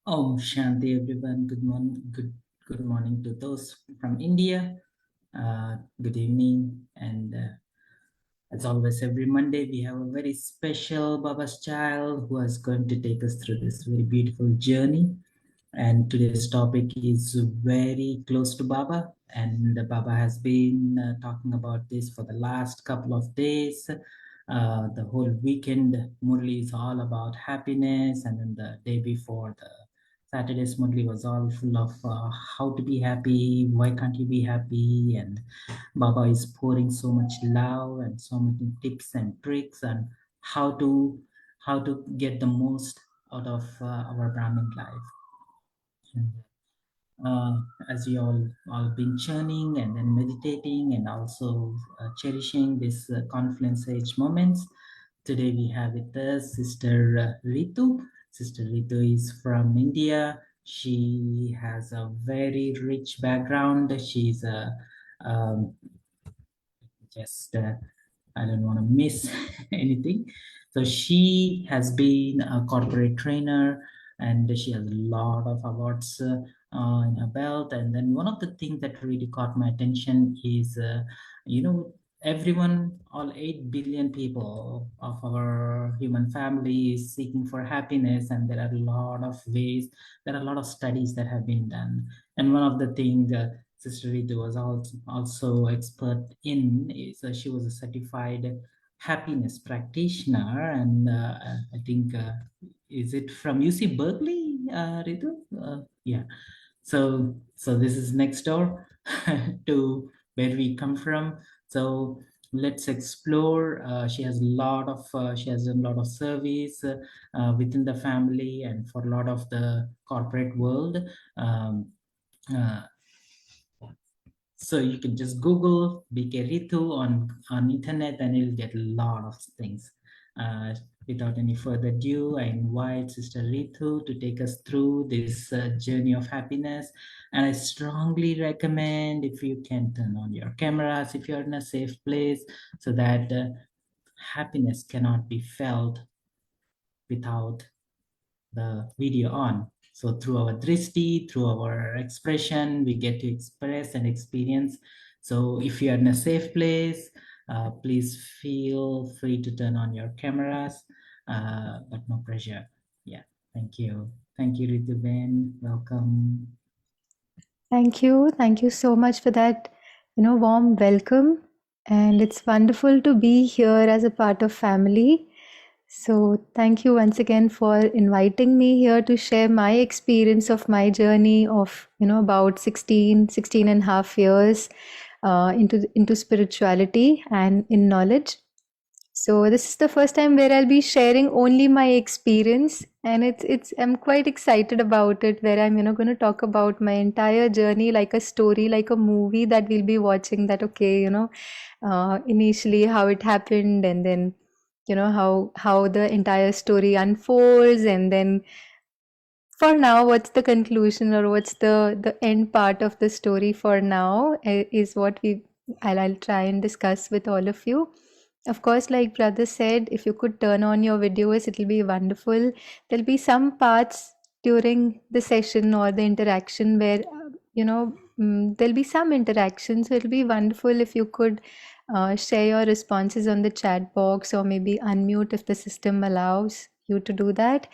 Om Shanti, everyone. Good morning to those from India. Good evening, and as always, every Monday we have a very special Baba's child who is going to take us through this very beautiful journey. And today's topic is very close to Baba, and Baba has been talking about this for the last couple of days. The whole weekend, Murli is all about happiness, and then the day before, the Saturday's Murli was all full of how to be happy, why can't you be happy, and Baba is pouring so much love and so many tips and tricks on how to how to get the most out of our Brahmin life. uh, as we all been churning and then meditating and also cherishing this confluence age moments. Today we have with us Sister Ritu. Sister Ritu is from India. She has a very rich background. She's a just I don't want to miss anything. So she has been a corporate trainer and she has a lot of awards in her belt. And then one of the things that really caught my attention is, everyone, all 8 billion people of our human family is seeking for happiness. And there are a lot of ways, there are a lot of studies that have been done. And one of the things Sister Ritu was also expert in is she was a certified happiness practitioner, and I think is it from UC Berkeley, Ritu? Yeah. So this is next door to where we come from. So let's explore. She has a lot of service within the family and for a lot of the corporate world. Um, uh, so you can just Google BK Ritu on internet and you'll get a lot of things. Uh, Without any further ado, I invite Sister Ritu to take us through this journey of happiness. And I strongly recommend if you can turn on your cameras, if you're in a safe place, so that happiness cannot be felt without the video on. So through our drishti, through our expression, we get to express and experience. So if you are in a safe place, please feel free to turn on your cameras, but no pressure. Yeah, thank you. Thank you, Ritu Ben. Welcome. Thank you. Thank you so much for that, warm welcome. And it's wonderful to be here as a part of family. So thank you once again for inviting me here to share my experience of my journey of, about 16 and a half years into spirituality and in knowledge. So this is the first time where I'll be sharing only my experience, and it's I'm quite excited about it. Where I'm going to talk about my entire journey like a story, like a movie that we'll be watching. That okay, initially how it happened, and then how the entire story unfolds, and then for now, what's the conclusion or what's the end part of the story for now is what I'll try and discuss with all of you. Of course, like brother said, if you could turn on your videos, it'll be wonderful. There'll be some parts during the session or the interaction where there'll be some interaction. So it'll be wonderful if you could share your responses on the chat box or maybe unmute if the system allows you to do that.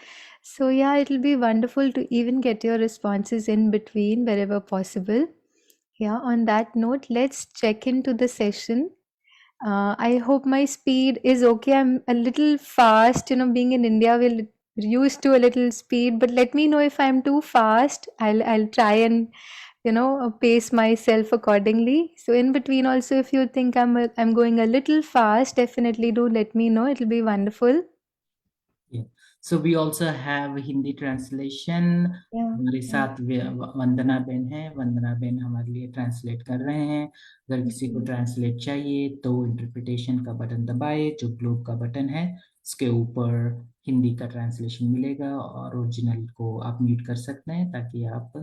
So yeah, it'll be wonderful to even get your responses in between wherever possible. Yeah, on that note, let's check into the session. I hope my speed is okay. I'm a little fast, being in India, we're used to a little speed, but let me know if I'm too fast. I'll try and pace myself accordingly. So in between also, if you think I'm going a little fast, definitely do let me know. It'll be wonderful. Yeah. So we also have Hindi translation. Yeah. हमारे साथ वंदना Ben है, वंदना Ben हमारे लिए translate कर रहे हैं। अगर किसी को ट्रांसलेट चाहिए तो इंटरप्रिटेशन का बटन दबाए, जो ग्लोब का बटन है उसके ऊपर हिंदी का ट्रांसलेशन मिलेगा और ओरिजिनल को आप म्यूट कर सकते हैं ताकि आप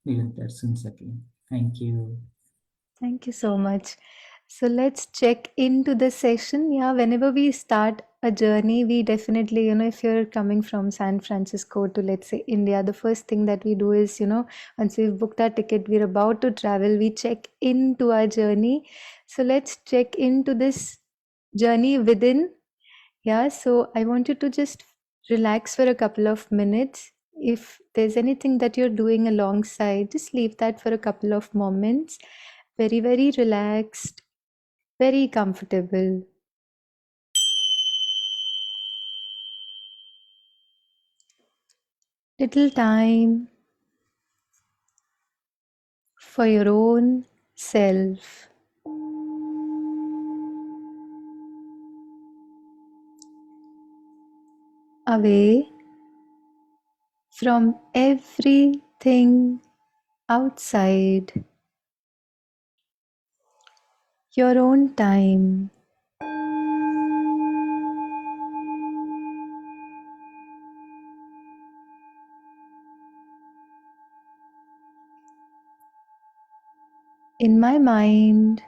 निरंतर सुन सकें। Thank you. Thank you so much. So let's check into the session. Yeah, whenever we start a journey, we definitely, if you're coming from San Francisco to, let's say, India, the first thing that we do is, once we've booked our ticket, we're about to travel, we check into our journey. So let's check into this journey within. Yeah, so I want you to just relax for a couple of minutes. If there's anything that you're doing alongside, just leave that for a couple of moments. Very, very relaxed, very comfortable. Little time for your own self. Away from everything outside. Your own time. In my mind,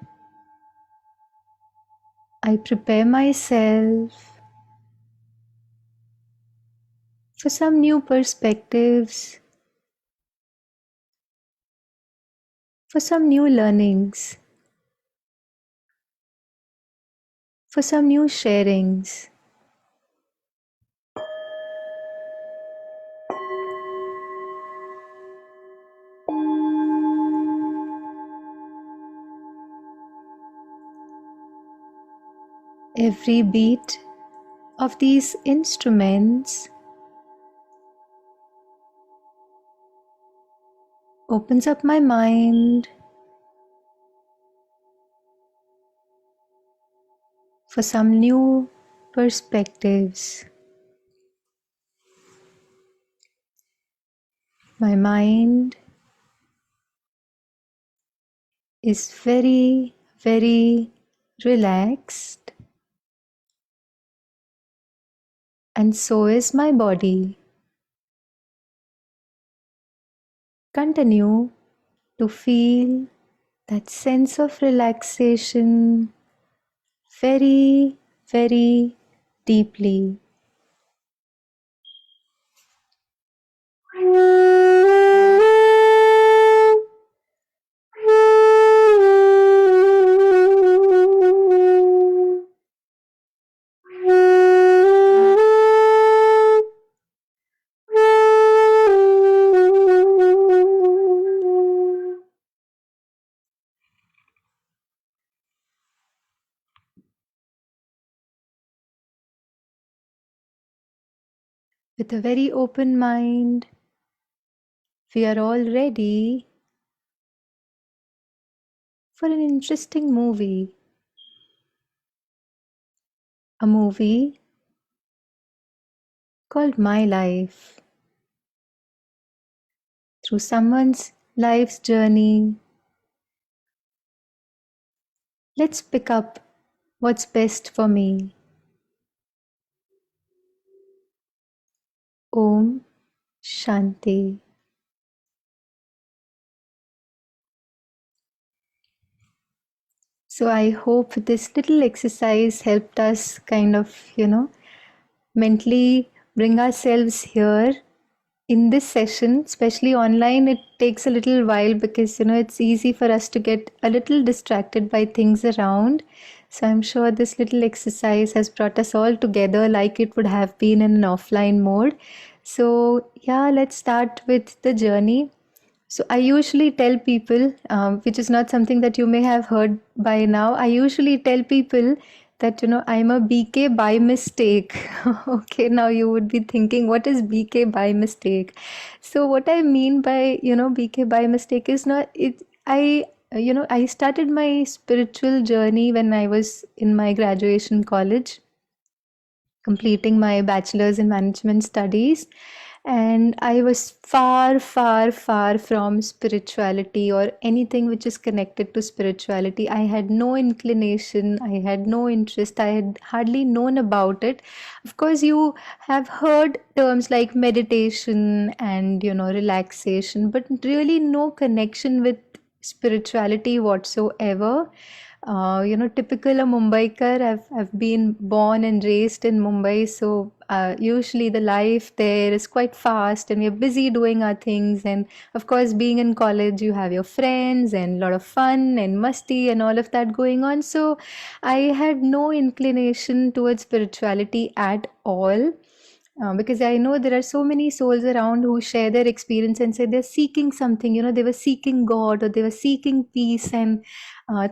I prepare myself for some new perspectives, for some new learnings, for some new sharings. Every beat of these instruments opens up my mind for some new perspectives. My mind is very, very relaxed, and so is my body. Continue to feel that sense of relaxation very, very deeply. With a very open mind, we are all ready for an interesting movie. A movie called My Life. Through someone's life's journey, let's pick up what's best for me. Om Shanti. So I hope this little exercise helped us kind of, mentally bring ourselves here in this session. Especially online, it takes a little while because, it's easy for us to get a little distracted by things around. So I'm sure this little exercise has brought us all together like it would have been in an offline mode. So yeah, let's start with the journey. So I usually tell people, which is not something that you may have heard by now, I usually tell people that, I'm a BK by mistake. Okay, now you would be thinking, what is BK by mistake? So what I mean by, BK by mistake is not, I started my spiritual journey when I was in my graduation college, completing my bachelor's in management studies, and I was far, far, far from spirituality or anything which is connected to spirituality. I had no inclination, I had no interest, I had hardly known about it. Of course, you have heard terms like meditation and, relaxation, but really no connection with spirituality whatsoever. Typical a Mumbaikar. I've been born and raised in Mumbai, so usually the life there is quite fast, and we're busy doing our things. And of course, being in college, you have your friends and a lot of fun and musty and all of that going on. So I had no inclination towards spirituality at all. Because I know there are so many souls around who share their experience and say they're seeking something, they were seeking God or they were seeking peace, and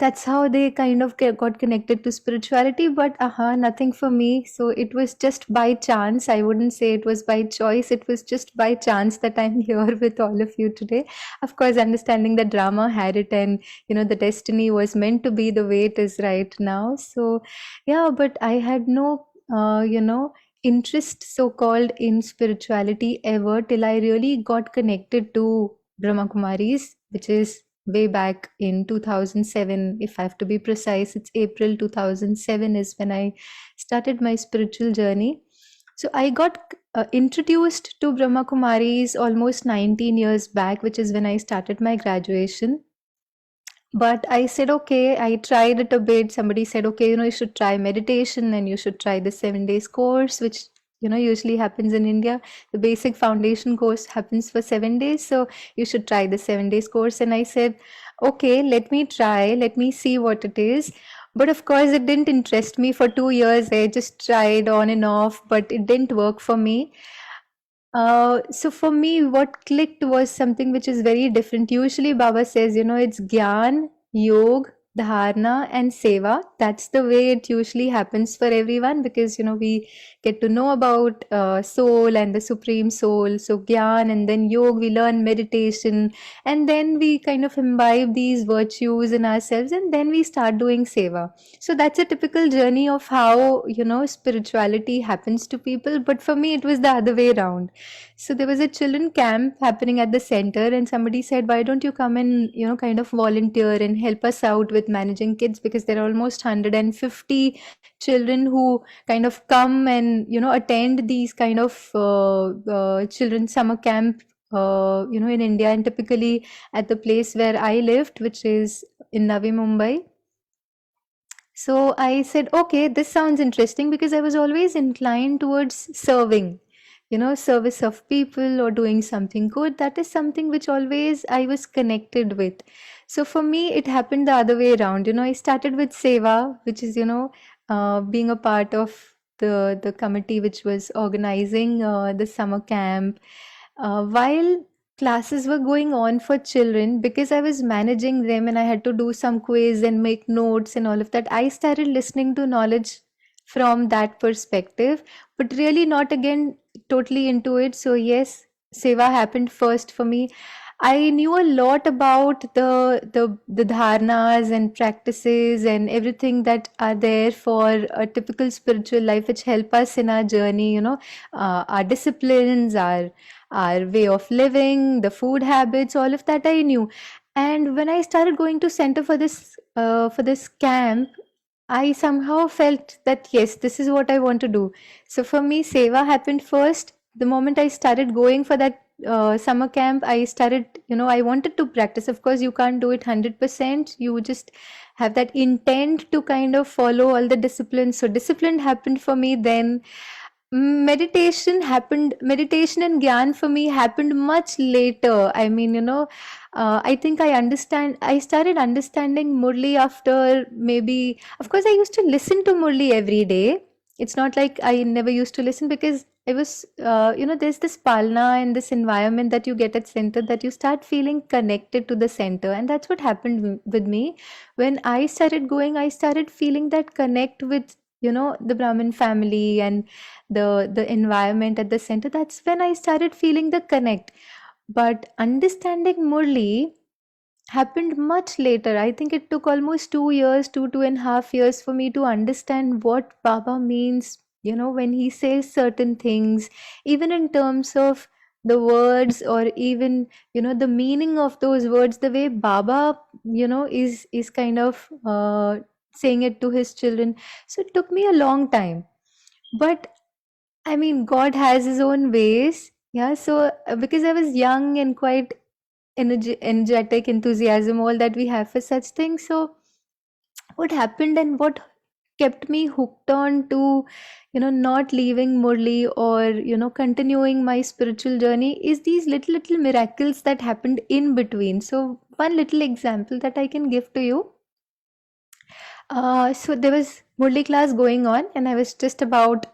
that's how they kind of got connected to spirituality. But nothing for me. So it was just by chance. I wouldn't say it was by choice. It was just by chance that I'm here with all of you today. Of course, understanding that drama had it, and the destiny was meant to be the way it is right now. So yeah, but I had no, interest so called in spirituality ever till I really got connected to Brahma Kumaris, which is way back in 2007. If I have to be precise, it's April 2007 is when I started my spiritual journey. So I got introduced to Brahma Kumaris almost 19 years back, which is when I started my graduation. But I said, okay, I tried it a bit. Somebody said, okay, you should try meditation and you should try the 7 days course, which, usually happens in India. The basic foundation course happens for 7 days. So you should try the 7 days course. And I said, okay, let me try, let me see what it is. But of course, it didn't interest me for 2 years. I just tried on and off, but it didn't work for me. So for me, what clicked was something which is very different. Usually, Baba says, it's Gyan, Yog, Dharna, and Seva. That's the way it usually happens for everyone because, we get to know about soul and the Supreme Soul. So, Gyan and then Yog, we learn meditation, and then we kind of imbibe these virtues in ourselves, and then we start doing Seva. So, that's a typical journey of how, spirituality happens to people. But for me, it was the other way around. So there was a children camp happening at the center, and somebody said, "Why don't you come and kind of volunteer and help us out with managing kids?" Because there are almost 150 children who kind of come and attend these kind of children summer camp. In India, and typically at the place where I lived, which is in Navi Mumbai. So I said, okay, this sounds interesting because I was always inclined towards serving, service of people or doing something good. That is something which always I was connected with. So for me, it happened the other way around. I started with Seva, which is, being a part of the committee which was organizing the summer camp. While classes were going on for children, because I was managing them and I had to do some quiz and make notes and all of that, I started listening to knowledge from that perspective, but really not again totally into it. So yes, Seva happened first for me. I knew a lot about the dharnas and practices and everything that are there for a typical spiritual life, which help us in our journey. Our disciplines, our way of living, the food habits, all of that I knew. And when I started going to center for this camp, I somehow felt that yes, this is what I want to do. So for me, Seva happened first. The moment I started going for that summer camp, I started, I wanted to practice. Of course, you can't do it 100%. You just have that intent to kind of follow all the disciplines. So discipline happened for me then. Meditation and Gyan for me happened much later. I mean, I think I started understanding Murli after maybe, of course, I used to listen to Murli every day. It's not like I never used to listen because I was, there's this palna and this environment that you get at center that you start feeling connected to the center. And that's what happened with me. When I started going, I started feeling that connect with, the Brahmin family and the environment at the center. That's when I started feeling the connect. But understanding Murli happened much later. I think it took almost 2 years, 2.5 years for me to understand what Baba means, when he says certain things, even in terms of the words or even, the meaning of those words, the way Baba, is kind of saying it to his children. So it took me a long time. But I mean, God has his own ways. Yeah. So, because I was young and quite energetic, enthusiasm, all that we have for such things. So, what happened and what kept me hooked on to not leaving Murli or continuing my spiritual journey is these little miracles that happened in between. So one little example that I can give to you. So there was Murli class going on, and I was just about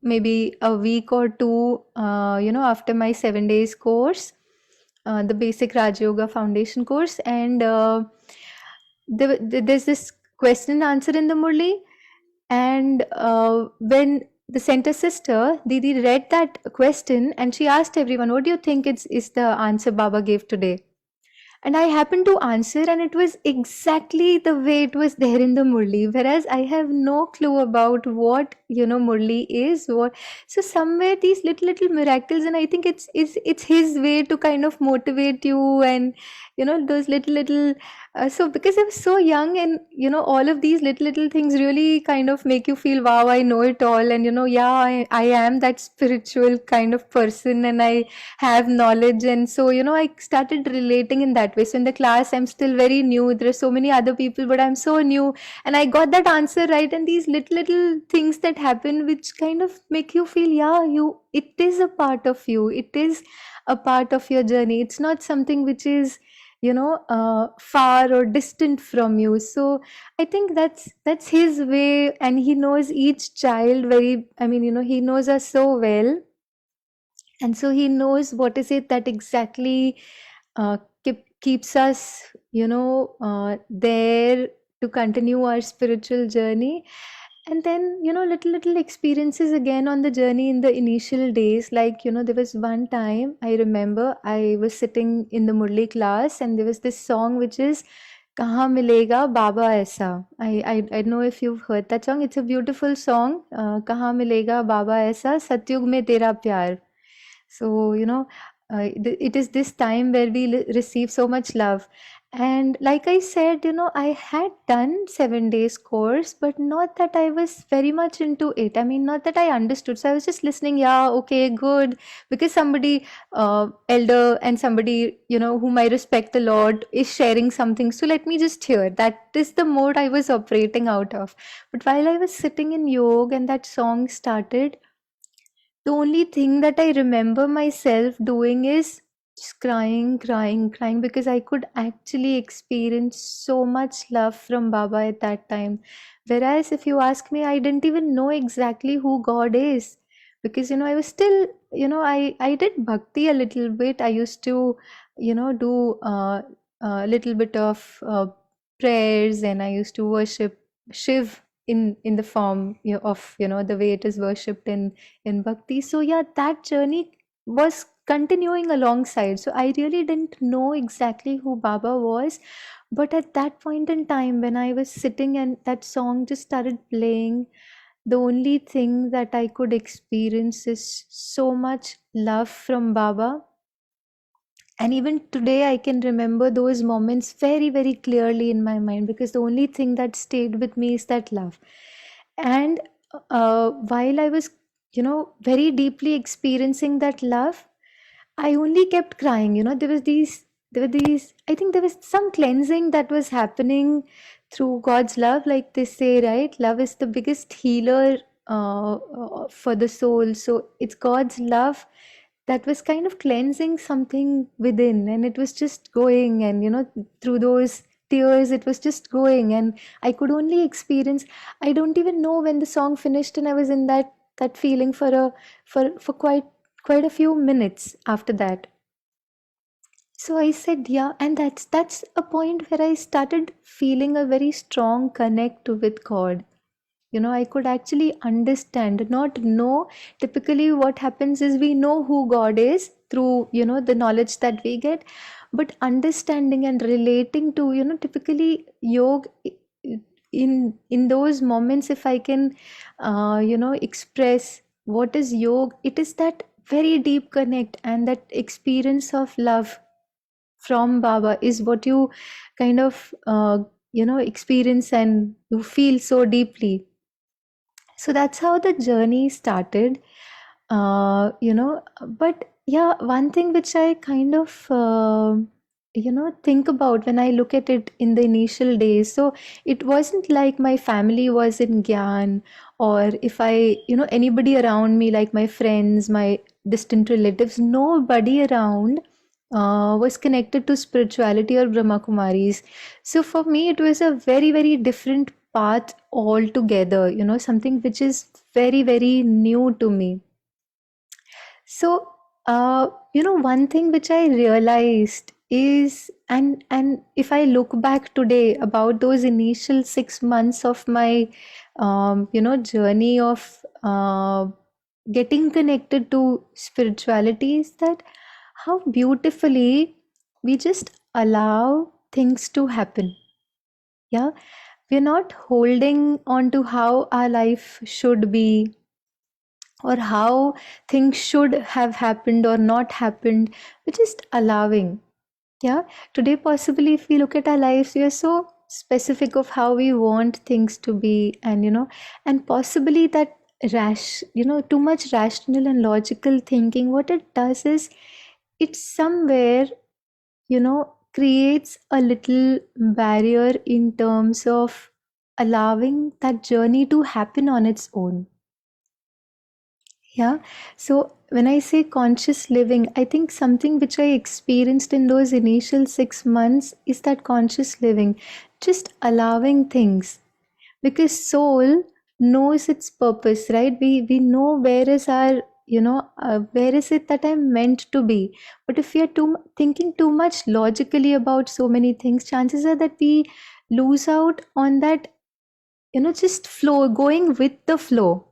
maybe a week or two, after my 7 days course, the basic Raj Yoga Foundation course, and there's this question and answer in the Murli, and when the center sister Didi read that question, and she asked everyone, "What do you think is the answer Baba gave today?" And I happened to answer, and it was exactly the way it was there in the Murli. Whereas I have no clue about what Murli is. What so somewhere these little miracles, and I think it's his way to kind of motivate you, and those little. So because I was so young, and all of these little things really kind of make you feel, wow, I know it all, and yeah, I am that spiritual kind of person, and I have knowledge. And so I started relating in that way. So in the class I'm still very new, there are so many other people, but I'm so new, and I got that answer right. And these little things that happen which kind of make you feel, yeah, it is a part of you, it is a part of your journey, it's not something which is far or distant from you. So I think that's his way, and he knows each child very, I mean, he knows us so well, and so he knows what is it that exactly keeps us there to continue our spiritual journey. And then little experiences again on the journey in the initial days, like there was one time I remember I was sitting in the Murli class, and there was this song which is "Kahan Milega Baba Aisa." I don't know if you've heard that song. It's a beautiful song. "Kahan Milega Baba Aisa, Satyug mein Tera Pyar." So, it is this time where we receive so much love. And like I said, I had done 7 days course, but not that I was very much into it. I mean, not that I understood. So I was just listening, yeah, okay, good. Because somebody, elder and somebody, whom I respect a lot is sharing something. So let me just hear. That is the mode I was operating out of. But while I was sitting in yoga and that song started, the only thing that I remember myself doing is just crying, because I could actually experience so much love from Baba at that time. Whereas if you ask me, I didn't even know exactly who God is, because I was still, I did bhakti a little bit. I used to, do a little bit of prayers, and I used to worship Shiv in the form of the way it is worshipped in bhakti. So yeah, that journey was continuing alongside. So I really didn't know exactly who Baba was, but at that point in time when I was sitting and that song just started playing, the only thing that I could experience is so much love from Baba. And even today I can remember those moments very very clearly in my mind, because the only thing that stayed with me is that love. And while I was very deeply experiencing that love, I only kept crying. There were these, I think there was some cleansing that was happening through God's love. Like they say, right? Love is the biggest healer for the soul. So it's God's love that was kind of cleansing something within, and it was just going, and through those tears, it was just going, and I could only experience. I don't even know when the song finished, and I was in that feeling for quite a few minutes after that. So I said, yeah, and that's a point where I started feeling a very strong connect with God. I could actually understand, not know. Typically, what happens is we know who God is through, the knowledge that we get, but understanding and relating to, typically yoga, in those moments, if I can, express what is yoga, it is that very deep connect and that experience of love from Baba is what you kind of, experience and you feel so deeply. So that's how the journey started. But yeah, one thing which I kind of think about when I look at it in the initial days. So it wasn't like my family was in Gyan, or if I, anybody around me, like my friends, my distant relatives, nobody around was connected to spirituality or Brahma Kumaris. So for me, it was a very, very different path altogether, something which is very, very new to me. So, one thing which I realized is, and if I look back today about those initial 6 months of my, journey of getting connected to spirituality, is that how beautifully we just allow things to happen. Yeah, we're not holding on to how our life should be or how things should have happened or not happened. We're just allowing. Yeah. Today, possibly, if we look at our lives, we are so specific of how we want things to be, and and possibly that too much rational and logical thinking, what it does is it somewhere, creates a little barrier in terms of allowing that journey to happen on its own. Yeah. So when I say conscious living, I think something which I experienced in those initial 6 months is that conscious living, just allowing things, because soul knows its purpose, right? We know where is our, where is it that I'm meant to be. But if we are thinking too much logically about so many things, chances are that we lose out on that, just flow, going with the flow.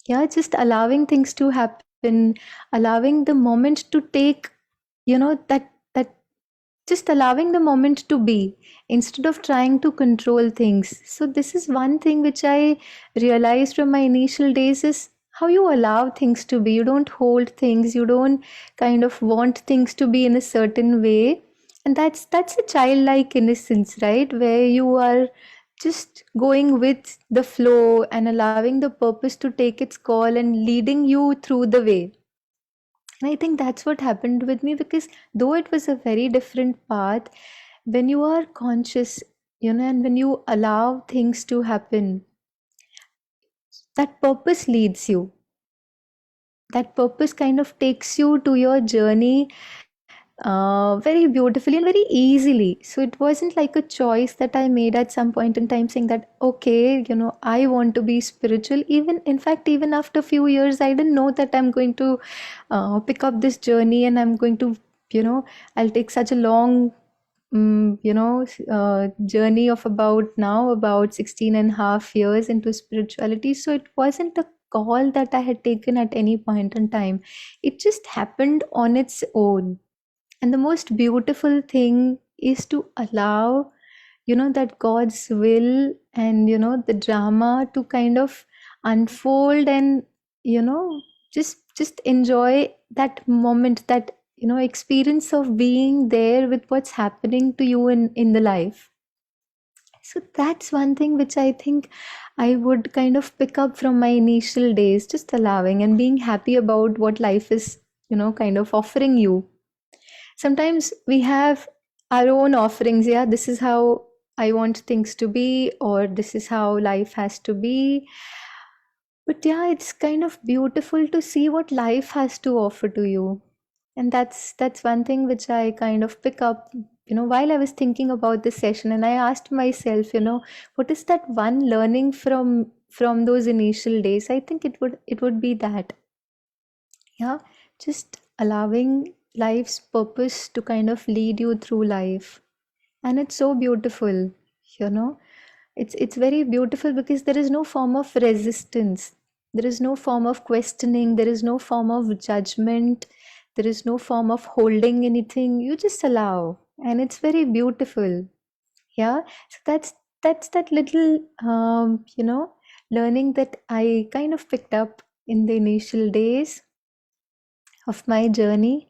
Yeah, just allowing things to happen, allowing the moment to take, that just allowing the moment to be instead of trying to control things. So this is one thing which I realized from my initial days is how you allow things to be. You don't hold things, you don't kind of want things to be in a certain way. And that's a childlike innocence, right? Where you are just going with the flow and allowing the purpose to take its call and leading you through the way. And I think that's what happened with me, because though it was a very different path, when you are conscious, and when you allow things to happen, that purpose leads you. That purpose kind of takes you to your journey very beautifully and very easily. So it wasn't like a choice that I made at some point in time saying that, okay, I want to be spiritual. Even, in fact, even after a few years, I didn't know that I'm going to pick up this journey and I'm going to, I'll take such a long, journey of about 16 and a half years into spirituality. So it wasn't a call that I had taken at any point in time. It just happened on its own. And the most beautiful thing is to allow, that God's will and, the drama to kind of unfold, and, you know, just enjoy that moment, that, experience of being there with what's happening to you in the life. So that's one thing which I think I would kind of pick up from my initial days, just allowing and being happy about what life is, kind of offering you. Sometimes we have our own offerings. Yeah, this is how I want things to be, or this is how life has to be. But yeah, it's kind of beautiful to see what life has to offer to you. And that's one thing which I kind of pick up, while I was thinking about this session, and I asked myself, what is that one learning from those initial days? I think it would be that. Yeah, just allowing life's purpose to kind of lead you through life. And it's so beautiful, you know. It's very beautiful because there is no form of resistance. There is no form of questioning, there is no form of judgment, there is no form of holding anything. You just allow, and it's very beautiful. Yeah. So that's that little learning that I kind of picked up in the initial days of my journey.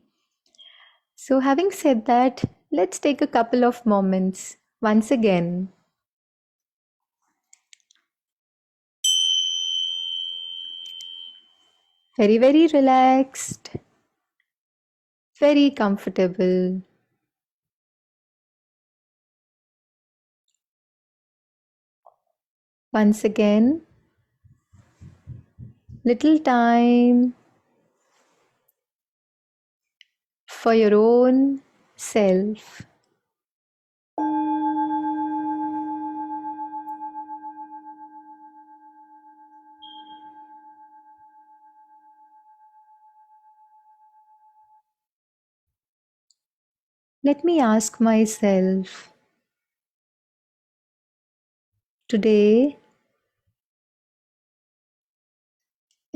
So, having said that, let's take a couple of moments once again. Very, very relaxed, very comfortable. Once again, little time for your own self. Let me ask myself today,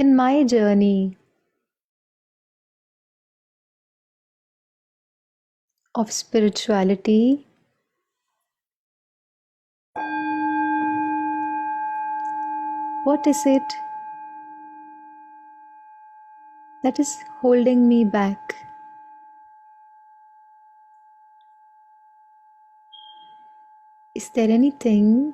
in my journey of spirituality, what is it that is holding me back? Is there anything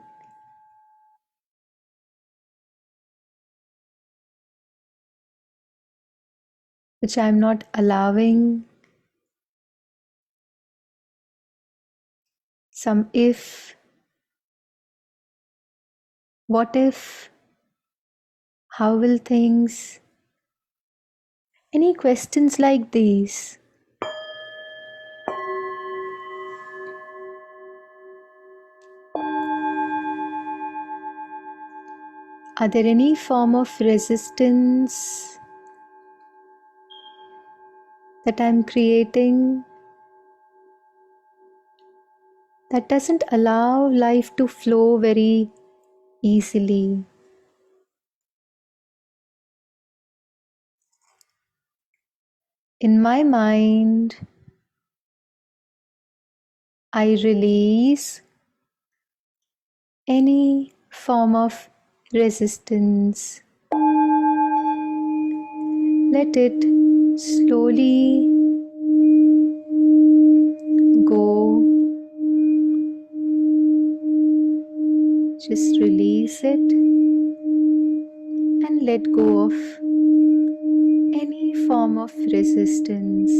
which I'm not allowing? Some if, what if, how will things? Any questions like these? Are there any form of resistance that I'm creating that doesn't allow life to flow very easily? In my mind, I release any form of resistance. Let it slowly go. Just release it and let go of any form of resistance.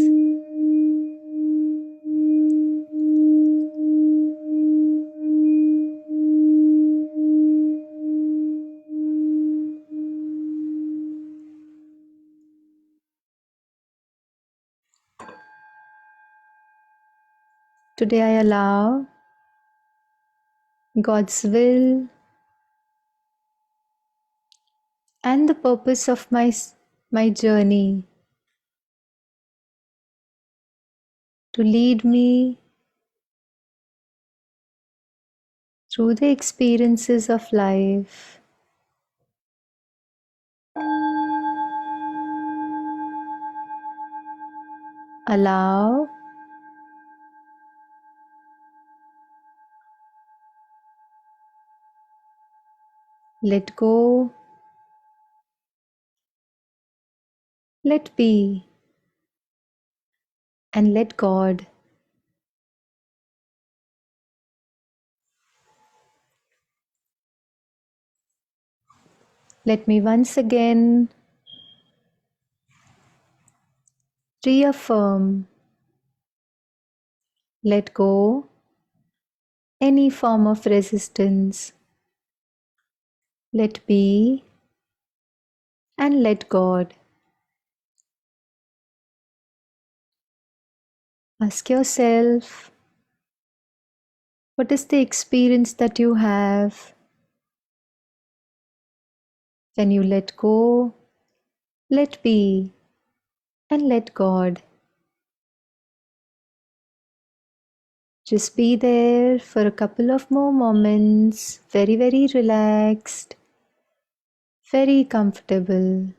Today I allow God's will and the purpose of my journey to lead me through the experiences of life. Allow let go, let be, and let God. Let me once again reaffirm, let go any form of resistance, let be, and let God. Ask yourself, what is the experience that you have when you let go, let be, and let God? Just be there for a couple of more moments, very, very relaxed, very comfortable.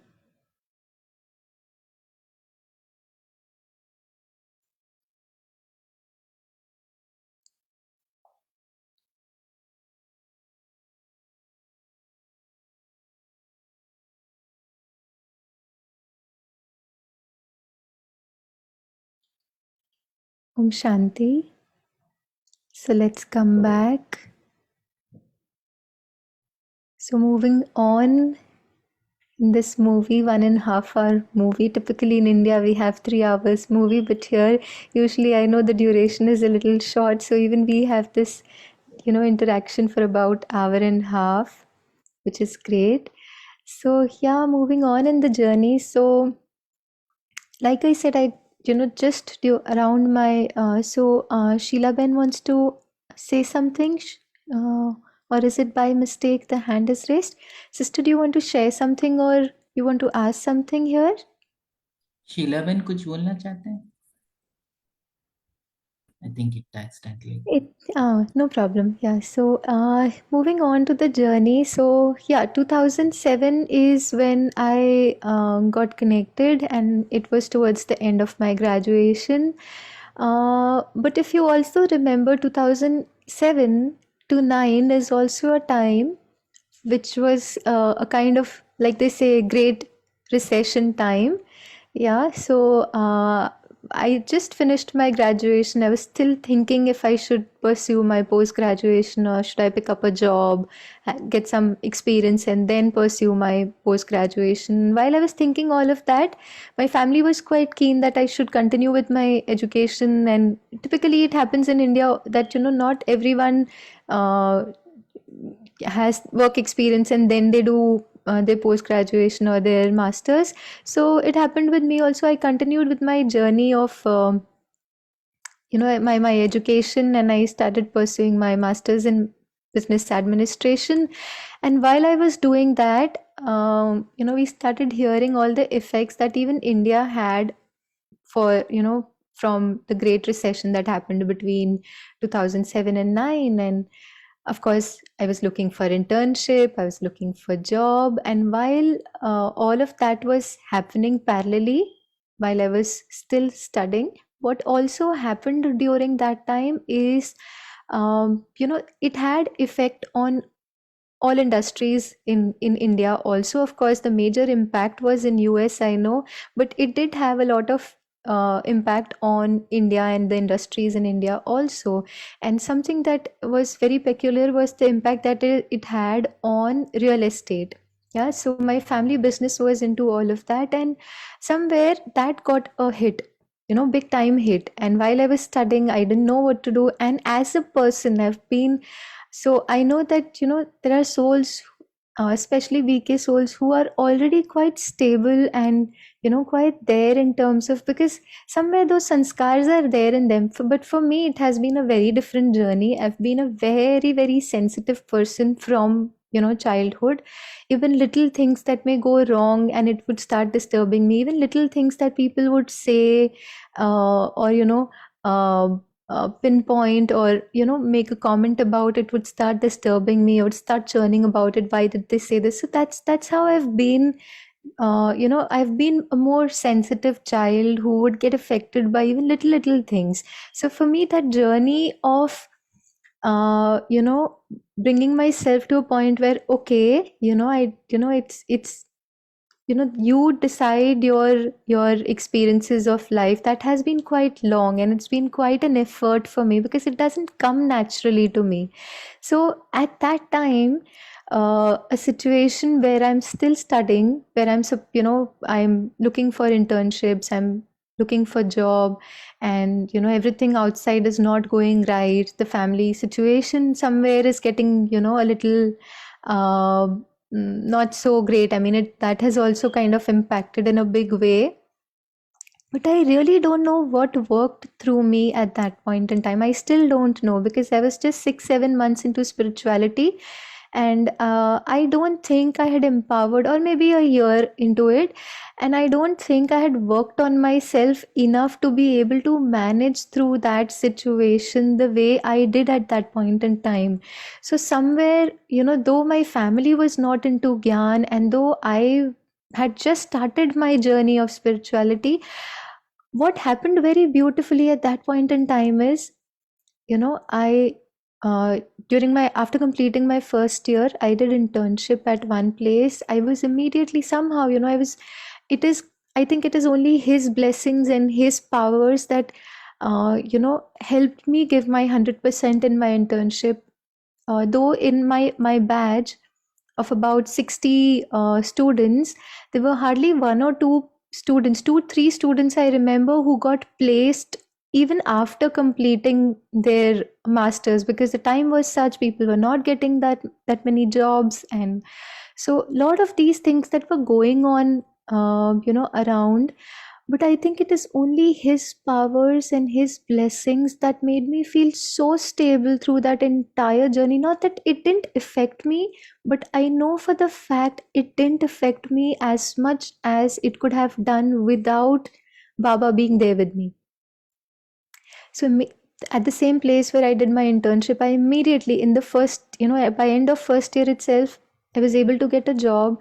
Om Shanti. So let's come back. So moving on in this movie, 1.5 hour movie. Typically in India we have 3 hours movie, but here usually I know the duration is a little short. So even we have this, interaction for about hour and a half. which is great. So yeah, moving on in the journey. So like I said, I just do around my Sheila Ben wants to say something, or is it by mistake the hand is raised? Sister, do you want to share something or you want to ask something here? Sheela बहन कुछ बोलना चाहते हैं? I think it accidentally. No problem. Yeah. So, moving on to the journey. So, yeah, 2007 is when I got connected, and it was towards the end of my graduation. But if you also remember, 2007 to 9 is also a time which was a kind of, like they say, great recession time. Yeah, so I just finished my graduation. I was still thinking if I should pursue my post graduation or should I pick up a job, get some experience, and then pursue my post graduation. While I was thinking all of that, my family was quite keen that I should continue with my education. And typically, it happens in India that not everyone has work experience and then they do their post graduation or their masters. So it happened with me also. I continued with my journey of my education, and I started pursuing my masters in business administration. And while I was doing that, we started hearing all the effects that even India had for from the great recession that happened between 2007 and 9. And of course, I was looking for internship, I was looking for job, and while all of that was happening parallelly, while I was still studying, what also happened during that time is, it had effect on all industries in India also. Of course, the major impact was in US, I know, but it did have a lot of impact on India and the industries in India also. And something that was very peculiar was the impact that it had on real estate. Yeah, so my family business was into all of that, and somewhere that got a hit, big time hit. And while I was studying, I didn't know what to do. And as a person, I've been so I know that there are souls, especially VK souls, who are already quite stable and quite there in terms of, because somewhere those sanskars are there in them. But for me, it has been a very different journey. I've been a very, very sensitive person from childhood. Even little things that may go wrong and it would start disturbing me. Even little things that people would say, or pinpoint or make a comment about it would start disturbing me. I would start churning about it. Why did they say this? So that's how I've been. I've been a more sensitive child who would get affected by even little things. So for me, that journey of bringing myself to a point where, okay, it's you decide your experiences of life. That has been quite long, and it's been quite an effort for me because it doesn't come naturally to me. So at that time, a situation where I'm still studying, where I'm looking for internships, I'm looking for job, and everything outside is not going right. The family situation somewhere is getting a little uh, not so great. I mean, that has also kind of impacted in a big way. But I really don't know what worked through me at that point in time. I still don't know because I was just 6, 7 months into spirituality. And I don't think I had empowered, or maybe a year into it. And I don't think I had worked on myself enough to be able to manage through that situation the way I did at that point in time. So, somewhere, though my family was not into Gyan, and though I had just started my journey of spirituality, what happened very beautifully at that point in time is, I uh, during my after completing my first year, I did internship at one place. I was immediately somehow, I was it is I think it is only his blessings and his powers that helped me give my 100% in my internship. Though in my batch of about 60 students, there were hardly one or two students, two, three students I remember, who got placed even after completing their masters, because the time was such, people were not getting that many jobs. And so a lot of these things that were going on around. But I think it is only his powers and his blessings that made me feel so stable through that entire journey. Not that it didn't affect me, but I know for the fact it didn't affect me as much as it could have done without Baba being there with me. So at the same place where I did my internship, I immediately, in the first, by end of first year itself, I was able to get a job,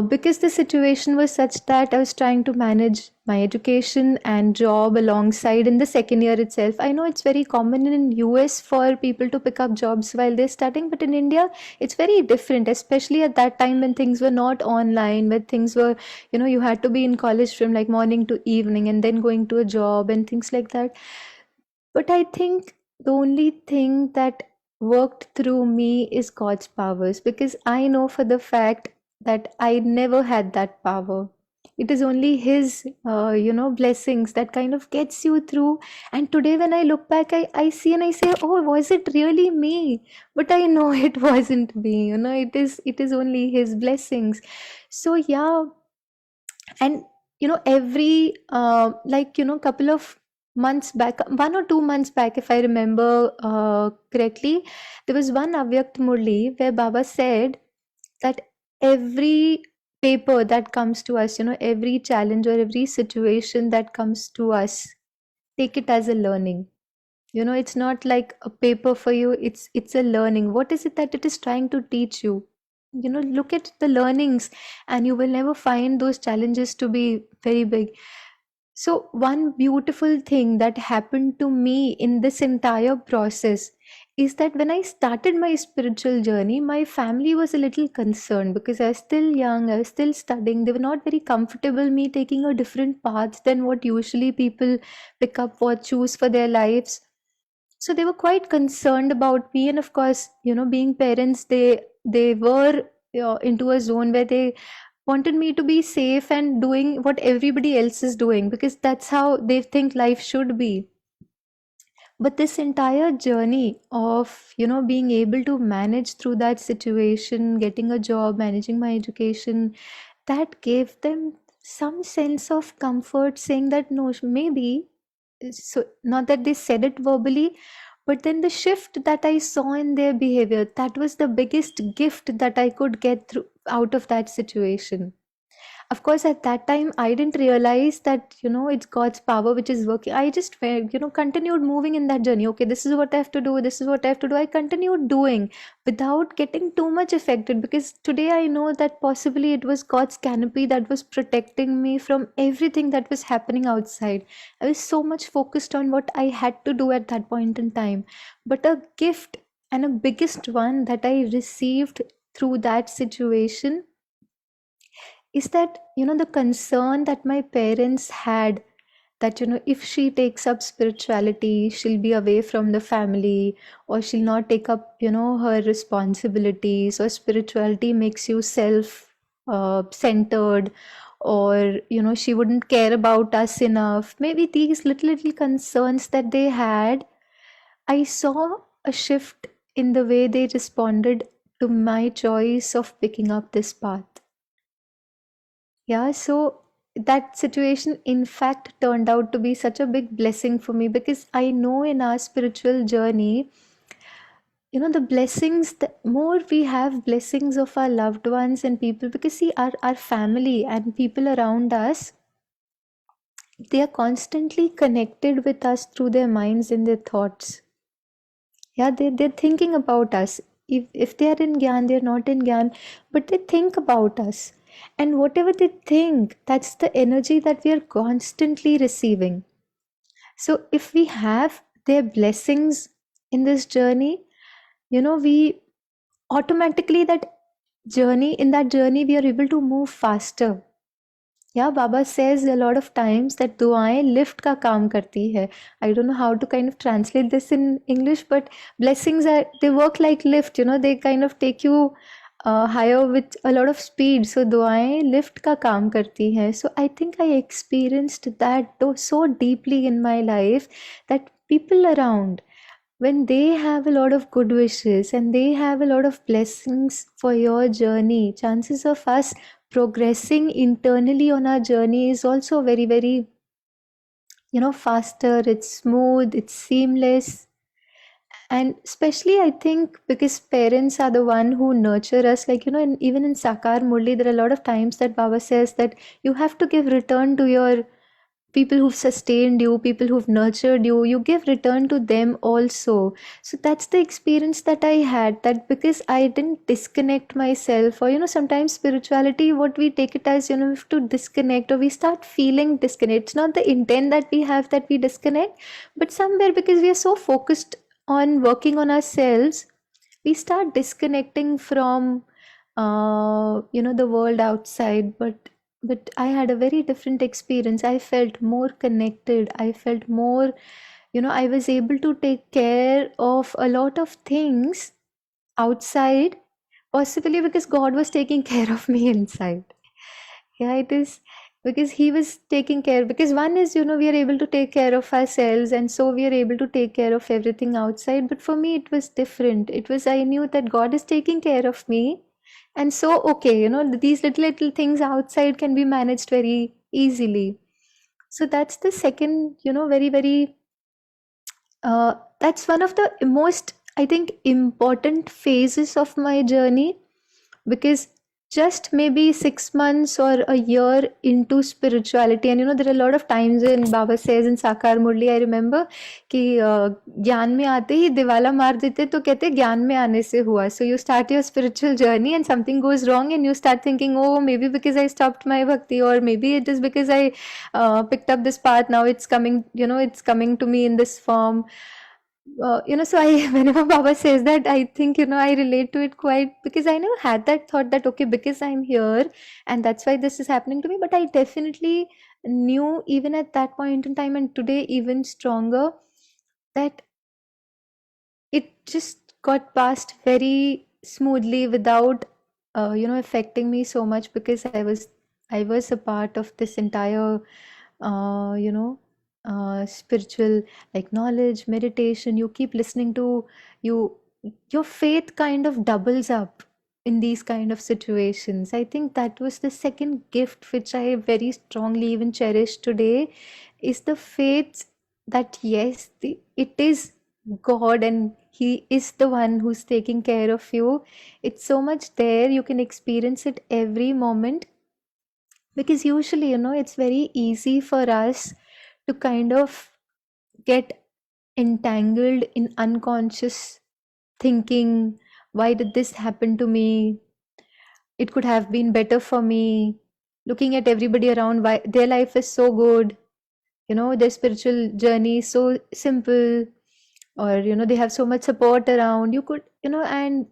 because the situation was such that I was trying to manage my education and job alongside in the second year itself. I know it's very common in US for people to pick up jobs while they're studying, but in India, it's very different, especially at that time when things were not online, when things were, you had to be in college from like morning to evening and then going to a job and things like that. But I think the only thing that worked through me is God's powers, because I know for the fact that I never had that power. It is only His, blessings that kind of gets you through. And today, when I look back, I see and I say, "Oh, was it really me?" But I know it wasn't me. It is only His blessings. So yeah, and every couple of months back, 1 or 2 months back, if I remember correctly, there was one Avyakt Murli where Baba said that every paper that comes to us, every challenge or every situation that comes to us, take it as a learning. It's not like a paper for you, it's a learning. What is it that it is trying to teach you? Look at the learnings, and you will never find those challenges to be very big. So one beautiful thing that happened to me in this entire process is that when I started my spiritual journey, my family was a little concerned because I was still young, I was still studying. They were not very comfortable me taking a different path than what usually people pick up or choose for their lives. So they were quite concerned about me, and of course, being parents, they were into a zone where they wanted me to be safe and doing what everybody else is doing, because that's how they think life should be. But this entire journey of being able to manage through that situation, getting a job, managing my education, that gave them some sense of comfort, saying that no, maybe, so not that they said it verbally, but then the shift that I saw in their behavior, that was the biggest gift that I could get through out of that situation. Of course, at that time, I didn't realize that, it's God's power which is working. I just, continued moving in that journey. Okay, this is what I have to do. This is what I have to do. I continued doing without getting too much affected, because today I know that possibly it was God's canopy that was protecting me from everything that was happening outside. I was so much focused on what I had to do at that point in time. But a gift, and a biggest one that I received through that situation, is that the concern that my parents had, that if she takes up spirituality, she'll be away from the family, or she'll not take up her responsibilities, or spirituality makes you self centered, or she wouldn't care about us enough. Maybe these little concerns that they had, I saw a shift in the way they responded to my choice of picking up this path. Yeah, so that situation, in fact, turned out to be such a big blessing for me, because I know in our spiritual journey, the blessings, the more we have blessings of our loved ones and people, because see, our family and people around us, they are constantly connected with us through their minds and their thoughts. Yeah, they're thinking about us. If they are in Gyan, they're not in Gyan, but they think about us. And whatever they think, that's the energy that we are constantly receiving. So if we have their blessings in this journey, we automatically, in that journey, we are able to move faster. Yeah, Baba says a lot of times that दुआएं lift का काम करती है. I don't know how to kind of translate this in English, but blessings they work like lift. They kind of take you higher with a lot of speed. So दुआएं lift का काम करती हैं. So I think I experienced that though so deeply in my life, that people around, when they have a lot of good wishes and they have a lot of blessings for your journey, chances of us progressing internally on our journey is also very, very, faster. It's smooth, it's seamless. And especially, I think, because parents are the one who nurture us, like, even in Sakar Murli, there are a lot of times that Baba says that you have to give return to your people who've sustained you, people who've nurtured you, you give return to them also. So that's the experience that I had, that because I didn't disconnect myself, or, sometimes spirituality, what we take it as, we have to disconnect, or we start feeling disconnect. It's not the intent that we have that we disconnect, but somewhere because we are so focused on working on ourselves, we start disconnecting from the world outside. But I had a very different experience. I felt more connected. I felt more, I was able to take care of a lot of things outside, possibly because God was taking care of me inside. Yeah, it is because He was taking care. Because one is, we are able to take care of ourselves, and so we are able to take care of everything outside. But for me, it was different. It was, I knew that God is taking care of me. And so, okay, these little things outside can be managed very easily. So that's the second, very, very, that's one of the most, I think, important phases of my journey, because just maybe 6 months or a year into spirituality, and there are a lot of times when Baba says in Sakar Murli, I remember कि ज्ञान में आते ही दिवाला मार देते तो कहते ज्ञान में आने से हुआ. So you start your spiritual journey and something goes wrong and you start thinking, oh, maybe because I stopped my bhakti, or maybe it is because I picked up this path, now it's coming, it's coming to me in this form. So I, whenever Baba says that, I think, I relate to it quite, because I never had that thought that, okay, because I'm here and that's why this is happening to me. But I definitely knew, even at that point in time, and today even stronger, that it just got passed very smoothly without, affecting me so much, because I was a part of this entire, uh, you know, spiritual, like, knowledge, meditation. You keep listening to you, your faith kind of doubles up in these kind of situations. I think that was the second gift which I very strongly even cherish today, is the faith that yes, it is God and He is the one who's taking care of you. It's so much there, you can experience it every moment. Because usually, it's very easy for us to kind of get entangled in unconscious thinking. Why did this happen to me? It could have been better for me. Looking at everybody around, why their life is so good, their spiritual journey is so simple, or they have so much support around. You could, and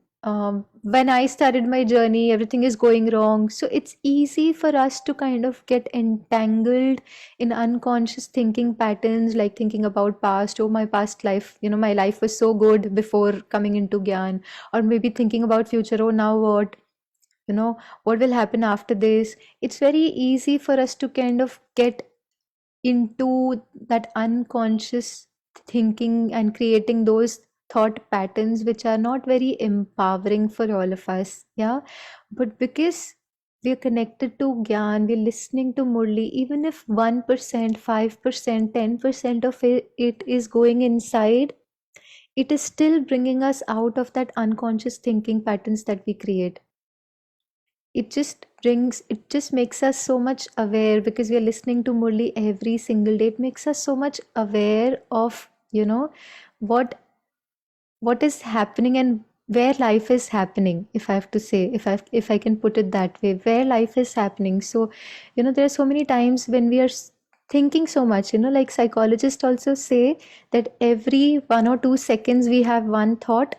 when I started my journey, everything is going wrong. So it's easy for us to kind of get entangled in unconscious thinking patterns, like thinking about past. Oh, my past life, my life was so good before coming into Gyan. Or maybe thinking about future. Oh, now what, what will happen after this? It's very easy for us to kind of get into that unconscious thinking and creating those thought patterns which are not very empowering for all of us. Yeah, but because we're connected to Gyan, we're listening to Murli, even if 1%, 5%, 10% of it is going inside, it is still bringing us out of that unconscious thinking patterns that we create. It just makes us so much aware, because we are listening to Murli every single day. It makes us so much aware of, what what is happening and where life is happening. If I have to say, if I can put it that way, where life is happening. So, there are so many times when we are thinking so much, like psychologists also say that every 1 or 2 seconds we have one thought.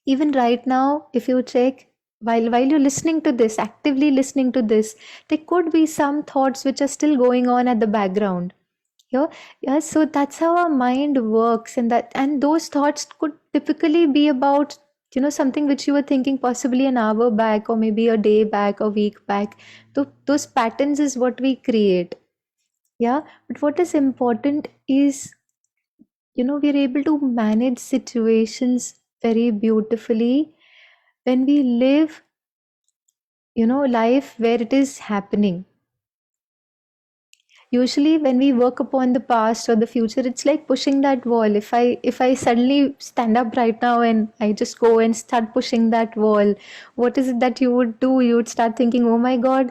Even right now, if you check, while you're listening to this, actively listening to this, there could be some thoughts which are still going on at the background. Yeah, yeah. So that's how our mind works, and those thoughts could typically be about something which you were thinking possibly an hour back or maybe a day back, a week back. Those patterns is what we create. Yeah, but what is important is, we're able to manage situations very beautifully when we live, life where it is happening. Usually when we work upon the past or the future, it's like pushing that wall. If I suddenly stand up right now and I just go and start pushing that wall, what is it that you would do? You would start thinking, oh my god,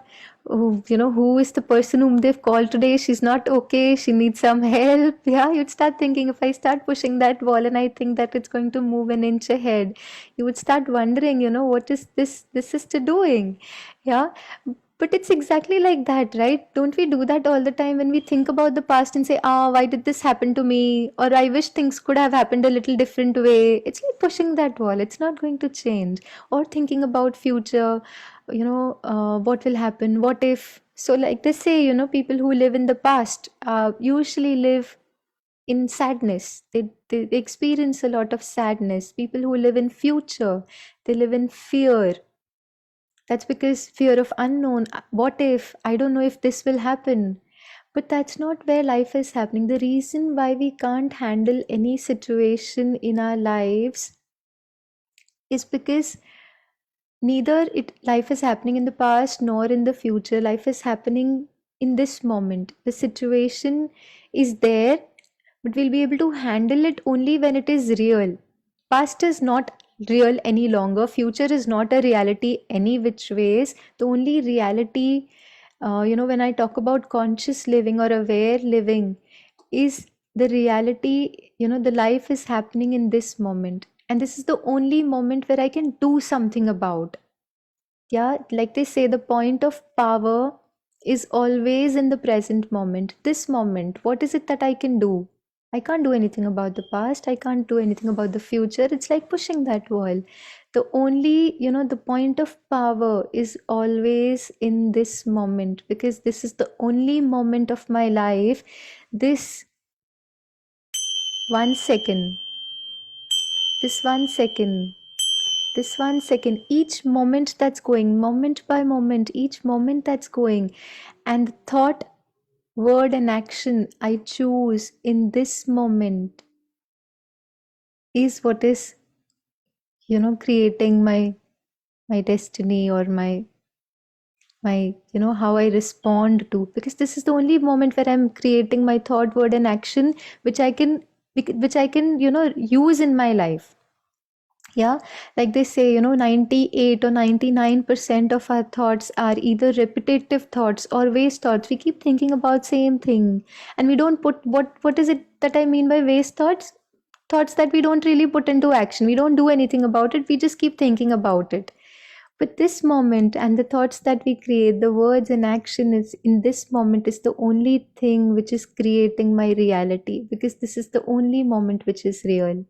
oh, who is the person whom they've called today? She's not okay, she needs some help. Yeah, you'd start thinking, if I start pushing that wall and I think that it's going to move an inch ahead, you would start wondering, what is this sister doing? Yeah, but it's exactly like that, right? Don't we do that all the time when we think about the past and say, why did this happen to me? Or I wish things could have happened a little different way. It's like pushing that wall. It's not going to change. Or thinking about future, what will happen? What if? So, like they say, people who live in the past usually live in sadness. They experience a lot of sadness. People who live in future, they live in fear. That's because fear of unknown. What if? I don't know if this will happen. But that's not where life is happening. The reason why we can't handle any situation in our lives is because neither life is happening in the past nor in the future. Life is happening in this moment. The situation is there, but we'll be able to handle it only when it is real. Past is not real any longer. Future is not a reality any which ways. The only reality, when I talk about conscious living or aware living, is the reality, the life is happening in this moment. And this is the only moment where I can do something about. Yeah, like they say, the point of power is always in the present moment. This moment, what is it that I can do? I can't do anything about the past. I can't do anything about the future. It's like pushing that wall. The only, the point of power is always in this moment, because this is the only moment of my life. This 1 second, this 1 second, this 1 second, each moment that's going, moment by moment, each moment that's going, and the thought, word, and action I choose in this moment is what is, creating my destiny, or my how I respond to, because this is the only moment where I'm creating my thought, word, and action, which I can, use in my life. Yeah, like they say, 98 or 99% of our thoughts are either repetitive thoughts or waste thoughts. We keep thinking about same thing, and we don't put, what is it that I mean by waste thoughts? Thoughts that we don't really put into action. We don't do anything about it. We just keep thinking about it. But this moment and the thoughts that we create, the words and action is in this moment, is the only thing which is creating my reality, because this is the only moment which is real.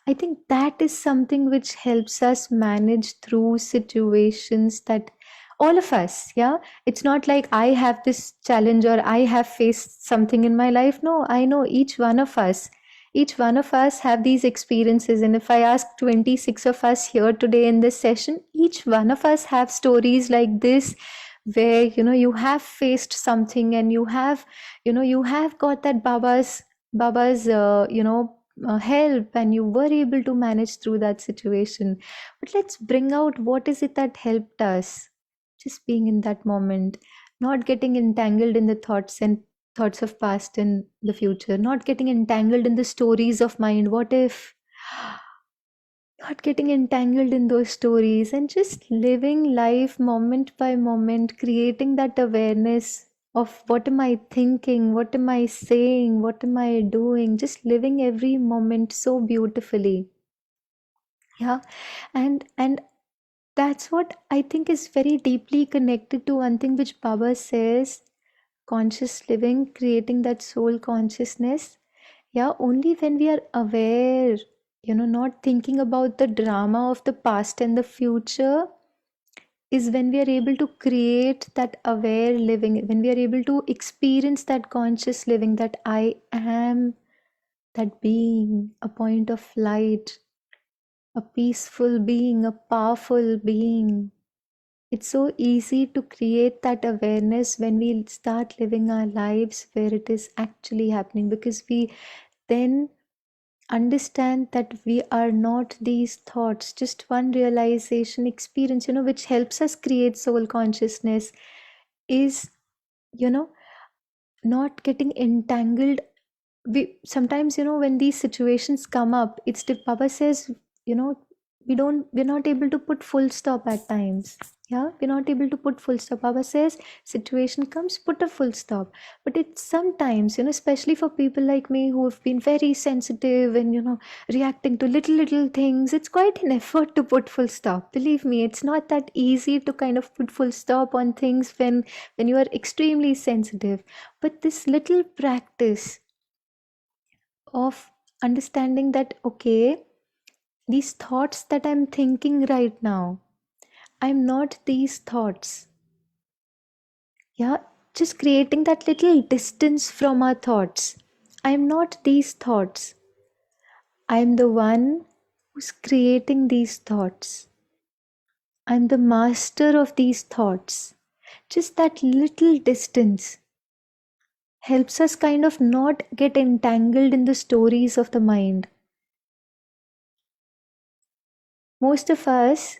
I think that is something which helps us manage through situations that all of us, yeah. It's not like I have this challenge or I have faced something in my life. No, I know each one of us have these experiences. And if I ask 26 of us here today in this session, each one of us have stories like this, where, you have faced something and you have got that baba's help, and you were able to manage through that situation. But let's bring out, what is it that helped us? Just being in that moment, not getting entangled in the thoughts of past and the future, not getting entangled in the stories of mind. What if? Not getting entangled in those stories, and just living life moment by moment, creating that awareness of, what am I thinking, what am I saying, what am I doing, just living every moment so beautifully. Yeah, and that's what I think is very deeply connected to one thing which Baba says: conscious living, creating that soul consciousness. Yeah, only when we are aware, not thinking about the drama of the past and the future, is when we are able to create that aware living, when we are able to experience that conscious living, that I am that being, a point of light, a peaceful being, a powerful being. It's so easy to create that awareness when we start living our lives where it is actually happening, because we then understand that we are not these thoughts. Just one realization experience, which helps us create soul consciousness, is, you know, not getting entangled. We sometimes, when these situations come up, it's the Baba says, you know we're not able to put full stop at times. Yeah, we're not able to put full stop. Baba says situation comes, put a full stop. But it's sometimes, especially for people like me who have been very sensitive and, reacting to little things, it's quite an effort to put full stop. Believe me, it's not that easy to kind of put full stop on things when you are extremely sensitive. But this little practice of understanding that, okay, these thoughts that I'm thinking right now, I'm not these thoughts. Yeah, just creating that little distance from our thoughts. I'm not these thoughts. I'm the one who's creating these thoughts. I'm the master of these thoughts. Just that little distance helps us kind of not get entangled in the stories of the mind. Most of us,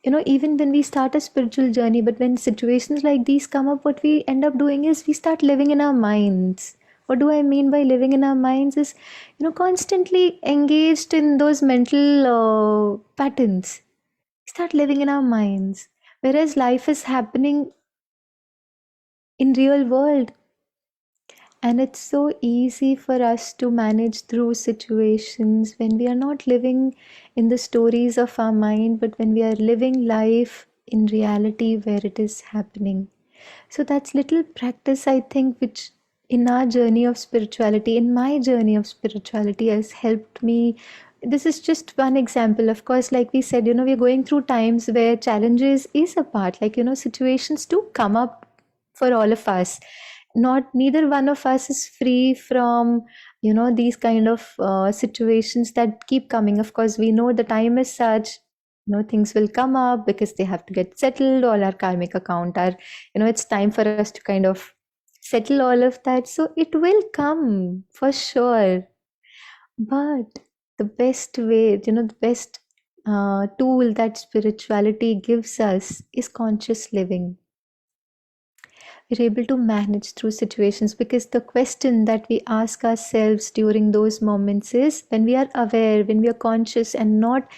even when we start a spiritual journey, but when situations like these come up, what we end up doing is we start living in our minds. What do I mean by living in our minds is, constantly engaged in those mental patterns. We start living in our minds, whereas life is happening in real world. And it's so easy for us to manage through situations when we are not living in the stories of our mind, but when we are living life in reality where it is happening. So that's little practice, I think, which in our journey of spirituality, in my journey of spirituality, has helped me. This is just one example. Of course, like we said, we're going through times where challenges is a part. Like, situations do come up for all of us. Not neither one of us is free from, these kind of situations that keep coming. Of course, we know the time is such, things will come up because they have to get settled. All our karmic account are, it's time for us to kind of settle all of that. So it will come for sure. But the best way, the best tool that spirituality gives us is conscious living. We're able to manage through situations, because the question that we ask ourselves during those moments is, when we are aware, when we are conscious and not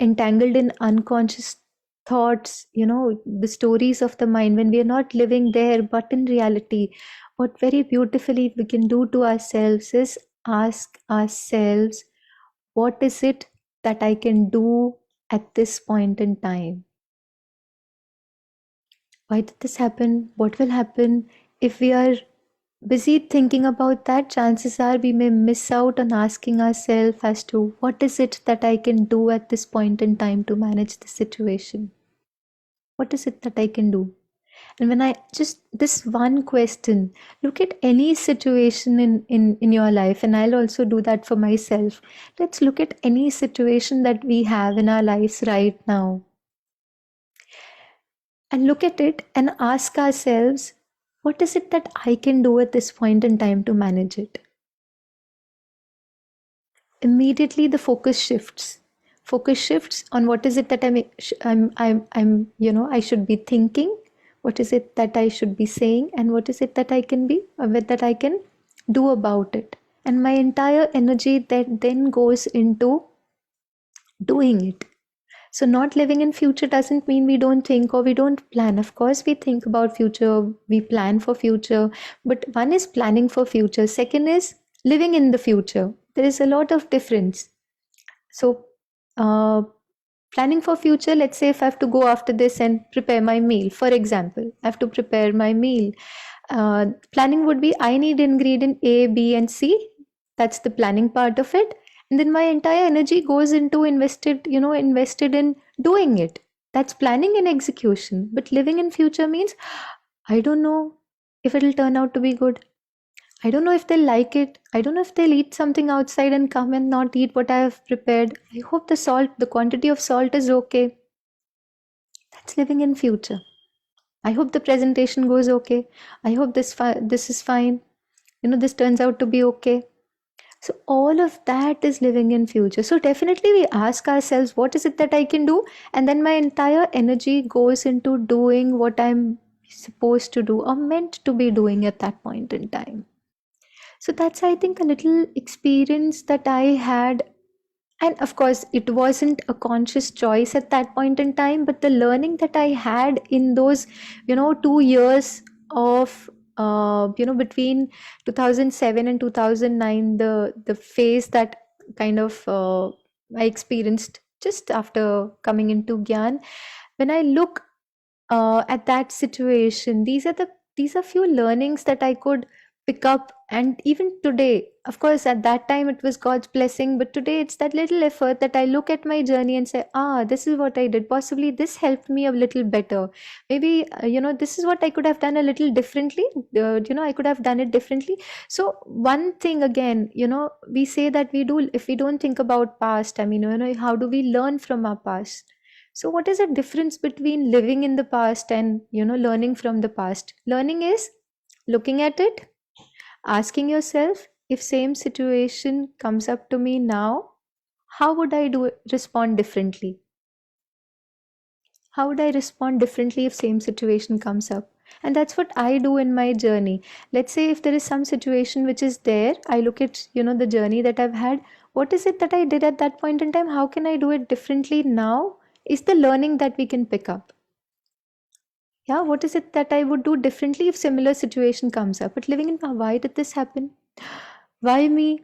entangled in unconscious thoughts, the stories of the mind, when we are not living there but in reality, what very beautifully we can do to ourselves is ask ourselves, what is it that I can do at this point in time? Why did this happen? What will happen? If we are busy thinking about that, chances are we may miss out on asking ourselves as to, what is it that I can do at this point in time to manage the situation? What is it that I can do? And when I just this one question, look at any situation in your life, and I'll also do that for myself. Let's look at any situation that we have in our lives right now, and look at it and ask ourselves, what is it that I can do at this point in time to manage it? Immediately the focus shifts on what is it that I should be thinking, what is it that I should be saying, and what is it that I can be that I can do about it. And my entire energy that then goes into doing it. So not living in future doesn't mean we don't think or we don't plan. Of course we think about future, we plan for future, but one is planning for future, second is living in the future. There is a lot of difference. So uh, planning for future, let's say if I have to go after this and prepare my meal, for example, I have to prepare my meal. Planning would be, I need ingredient A, B, and C. That's the planning part of it. And then my entire energy goes into invested in doing it. That's planning and execution. But living in future means, I don't know if it'll turn out to be good. I don't know if they'll like it. I don't know if they'll eat something outside and come and not eat what I have prepared. I hope the quantity of salt is okay. That's living in future. I hope the presentation goes okay. I hope this is fine. This turns out to be okay. So all of that is living in future. So definitely we ask ourselves, what is it that I can do? And then my entire energy goes into doing what I'm supposed to do or meant to be doing at that point in time. So that's, I think, a little experience that I had. And of course, it wasn't a conscious choice at that point in time, but the learning that I had in those, 2 years of, between 2007 and 2009, the phase that kind of I experienced just after coming into Gyan. When I look at that situation, these are few learnings that I could pick up. And even today, of course, at that time it was God's blessing, but today it's that little effort that I look at my journey and say, this is what I did, possibly this helped me a little better. Maybe this is what I could have done a little differently. I could have done it differently. So one thing again, we say that we do, if we don't think about past, I mean, how do we learn from our past? So what is the difference between living in the past and, learning from the past? Learning is looking at it, asking yourself, if same situation comes up to me now, how would I respond differently? How would I respond differently if same situation comes up? And that's what I do in my journey. Let's say if there is some situation which is there, I look at, the journey that I've had. What is it that I did at that point in time? How can I do it differently now? Is the learning that we can pick up. Yeah, what is it that I would do differently if similar situation comes up? But living in, why did this happen? Why me?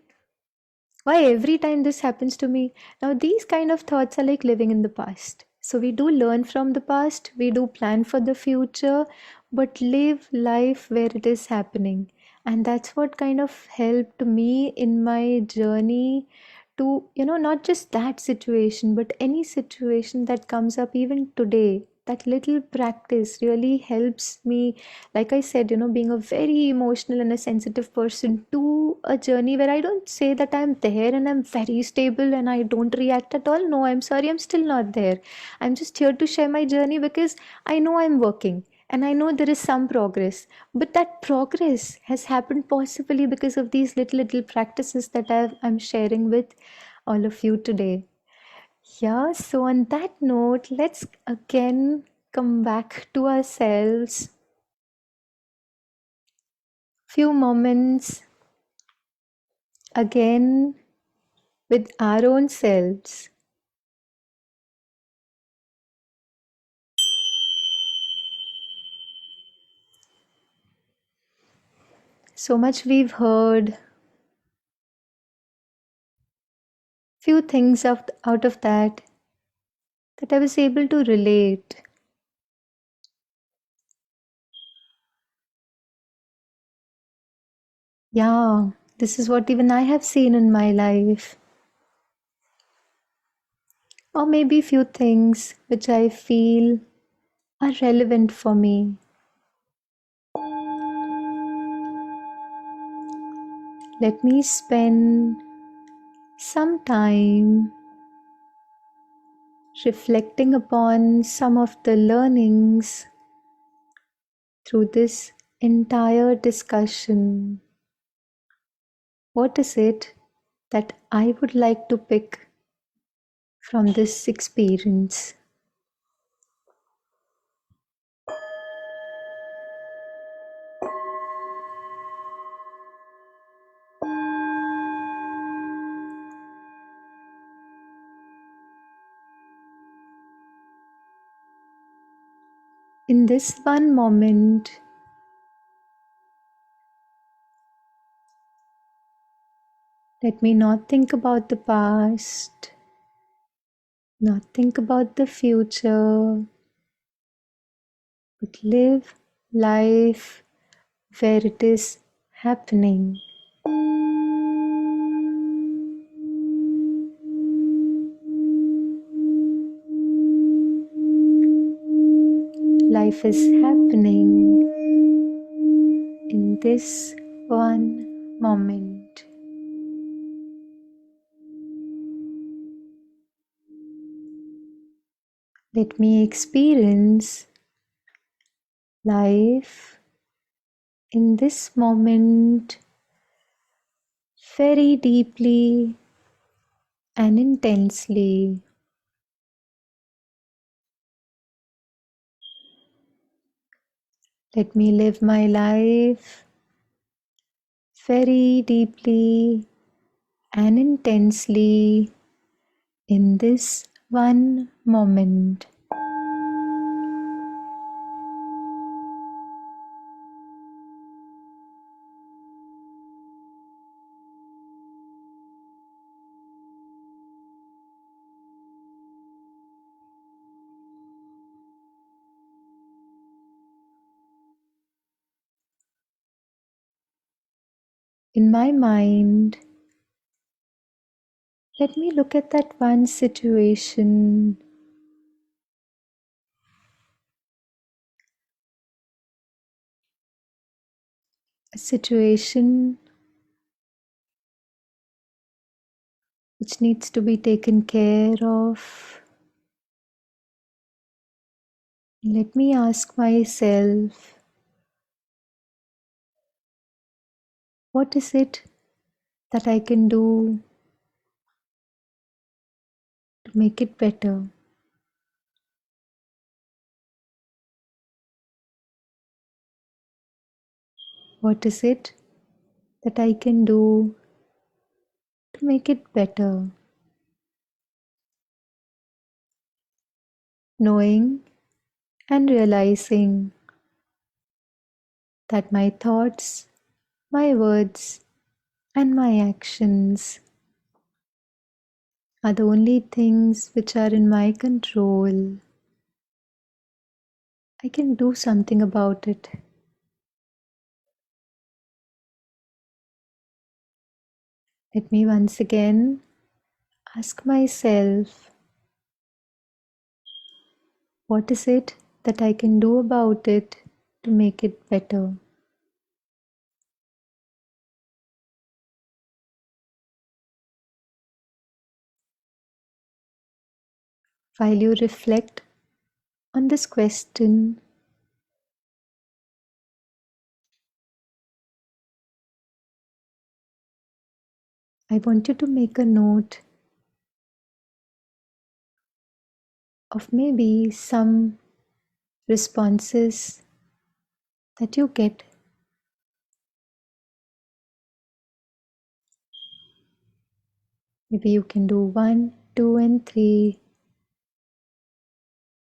Why every time this happens to me? Now these kind of thoughts are like living in the past. So we do learn from the past, we do plan for the future, but live life where it is happening. And that's what kind of helped me in my journey to, not just that situation, but any situation that comes up even today. That little practice really helps me, like I said, being a very emotional and a sensitive person, to a journey where I don't say that I'm there and I'm very stable and I don't react at all. No, I'm sorry, I'm still not there. I'm just here to share my journey because I know I'm working and I know there is some progress. But that progress has happened possibly because of these little practices that I'm sharing with all of you today. Yeah, so on that note, let's again come back to ourselves. Few moments again with our own selves. So much we've heard, few things out of that I was able to relate. Yeah, this is what even I have seen in my life. Or maybe few things which I feel are relevant for me. Let me spend some time reflecting upon some of the learnings through this entire discussion. What is it that I would like to pick from this experience? In this one moment, let me not think about the past, not think about the future, but live life where it is happening. Life is happening in this one moment. Let me experience life in this moment very deeply and intensely. Let me live my life very deeply and intensely in this one moment. In my mind, let me look at that one situation, a situation which needs to be taken care of. Let me ask myself, what is it that I can do to make it better? What is it that I can do to make it better? Knowing and realizing that my thoughts, my words, and my actions are the only things which are in my control. I can do something about it. Let me once again ask myself, what is it that I can do about it to make it better? While you reflect on this question, I want you to make a note of maybe some responses that you get. Maybe you can do 1, 2, and 3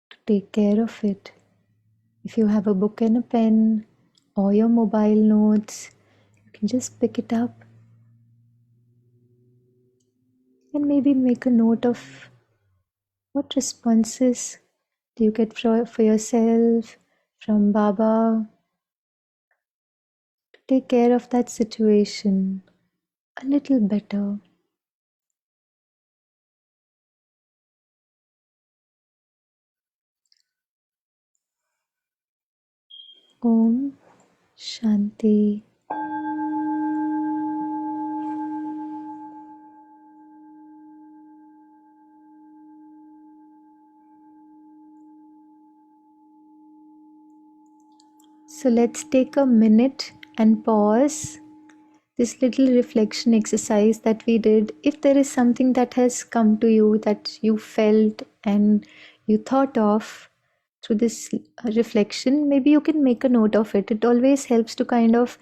to take care of it. If you have a book and a pen or your mobile notes, you can just pick it up and maybe make a note of what responses do you get for yourself from Baba to take care of that situation a little better. Om Shanti. So let's take a minute and pause this little reflection exercise that we did. If there is something that has come to you that you felt and you thought of through this reflection, maybe you can make a note of it. It always helps to kind of,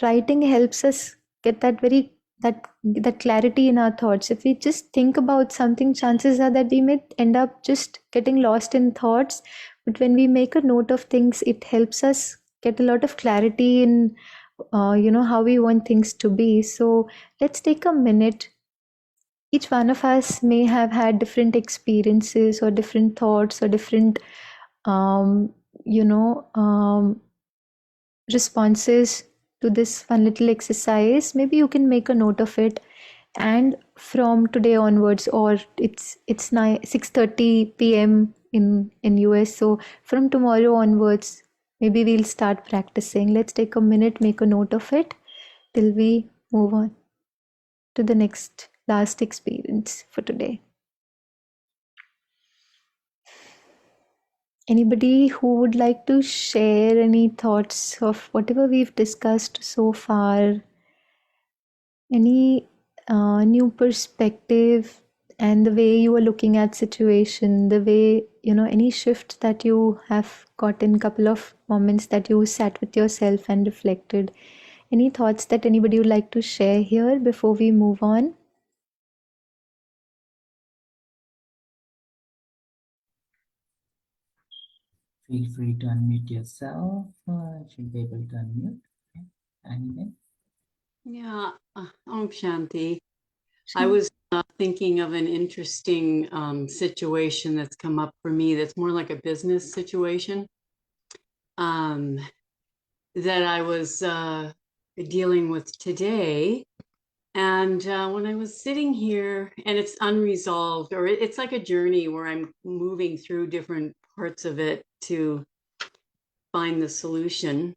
writing helps us get that clarity in our thoughts. If we just think about something, chances are that we may end up just getting lost in thoughts. But when we make a note of things, it helps us get a lot of clarity in how we want things to be. So let's take a minute. Each one of us may have had different experiences or different thoughts or different um, you know responses to this one little exercise. Maybe you can make a note of it, and from today onwards, or it's 6:30 p.m. in US, so from tomorrow onwards maybe we'll start practicing. Let's take a minute, make a note of it, till we move on to the next last experience for today. Anybody who would like to share any thoughts of whatever we've discussed so far? Any new perspective and the way you are looking at situation, the way, any shift that you have got in couple of moments that you sat with yourself and reflected? Any thoughts that anybody would like to share here before we move on? Feel free to unmute yourself. Should be able to unmute. Anyway. Yeah, Om Shanti. I was thinking of an interesting situation that's come up for me that's more like a business situation that I was dealing with today. And when I was sitting here, and it's unresolved, or it's like a journey where I'm moving through different parts of it to find the solution.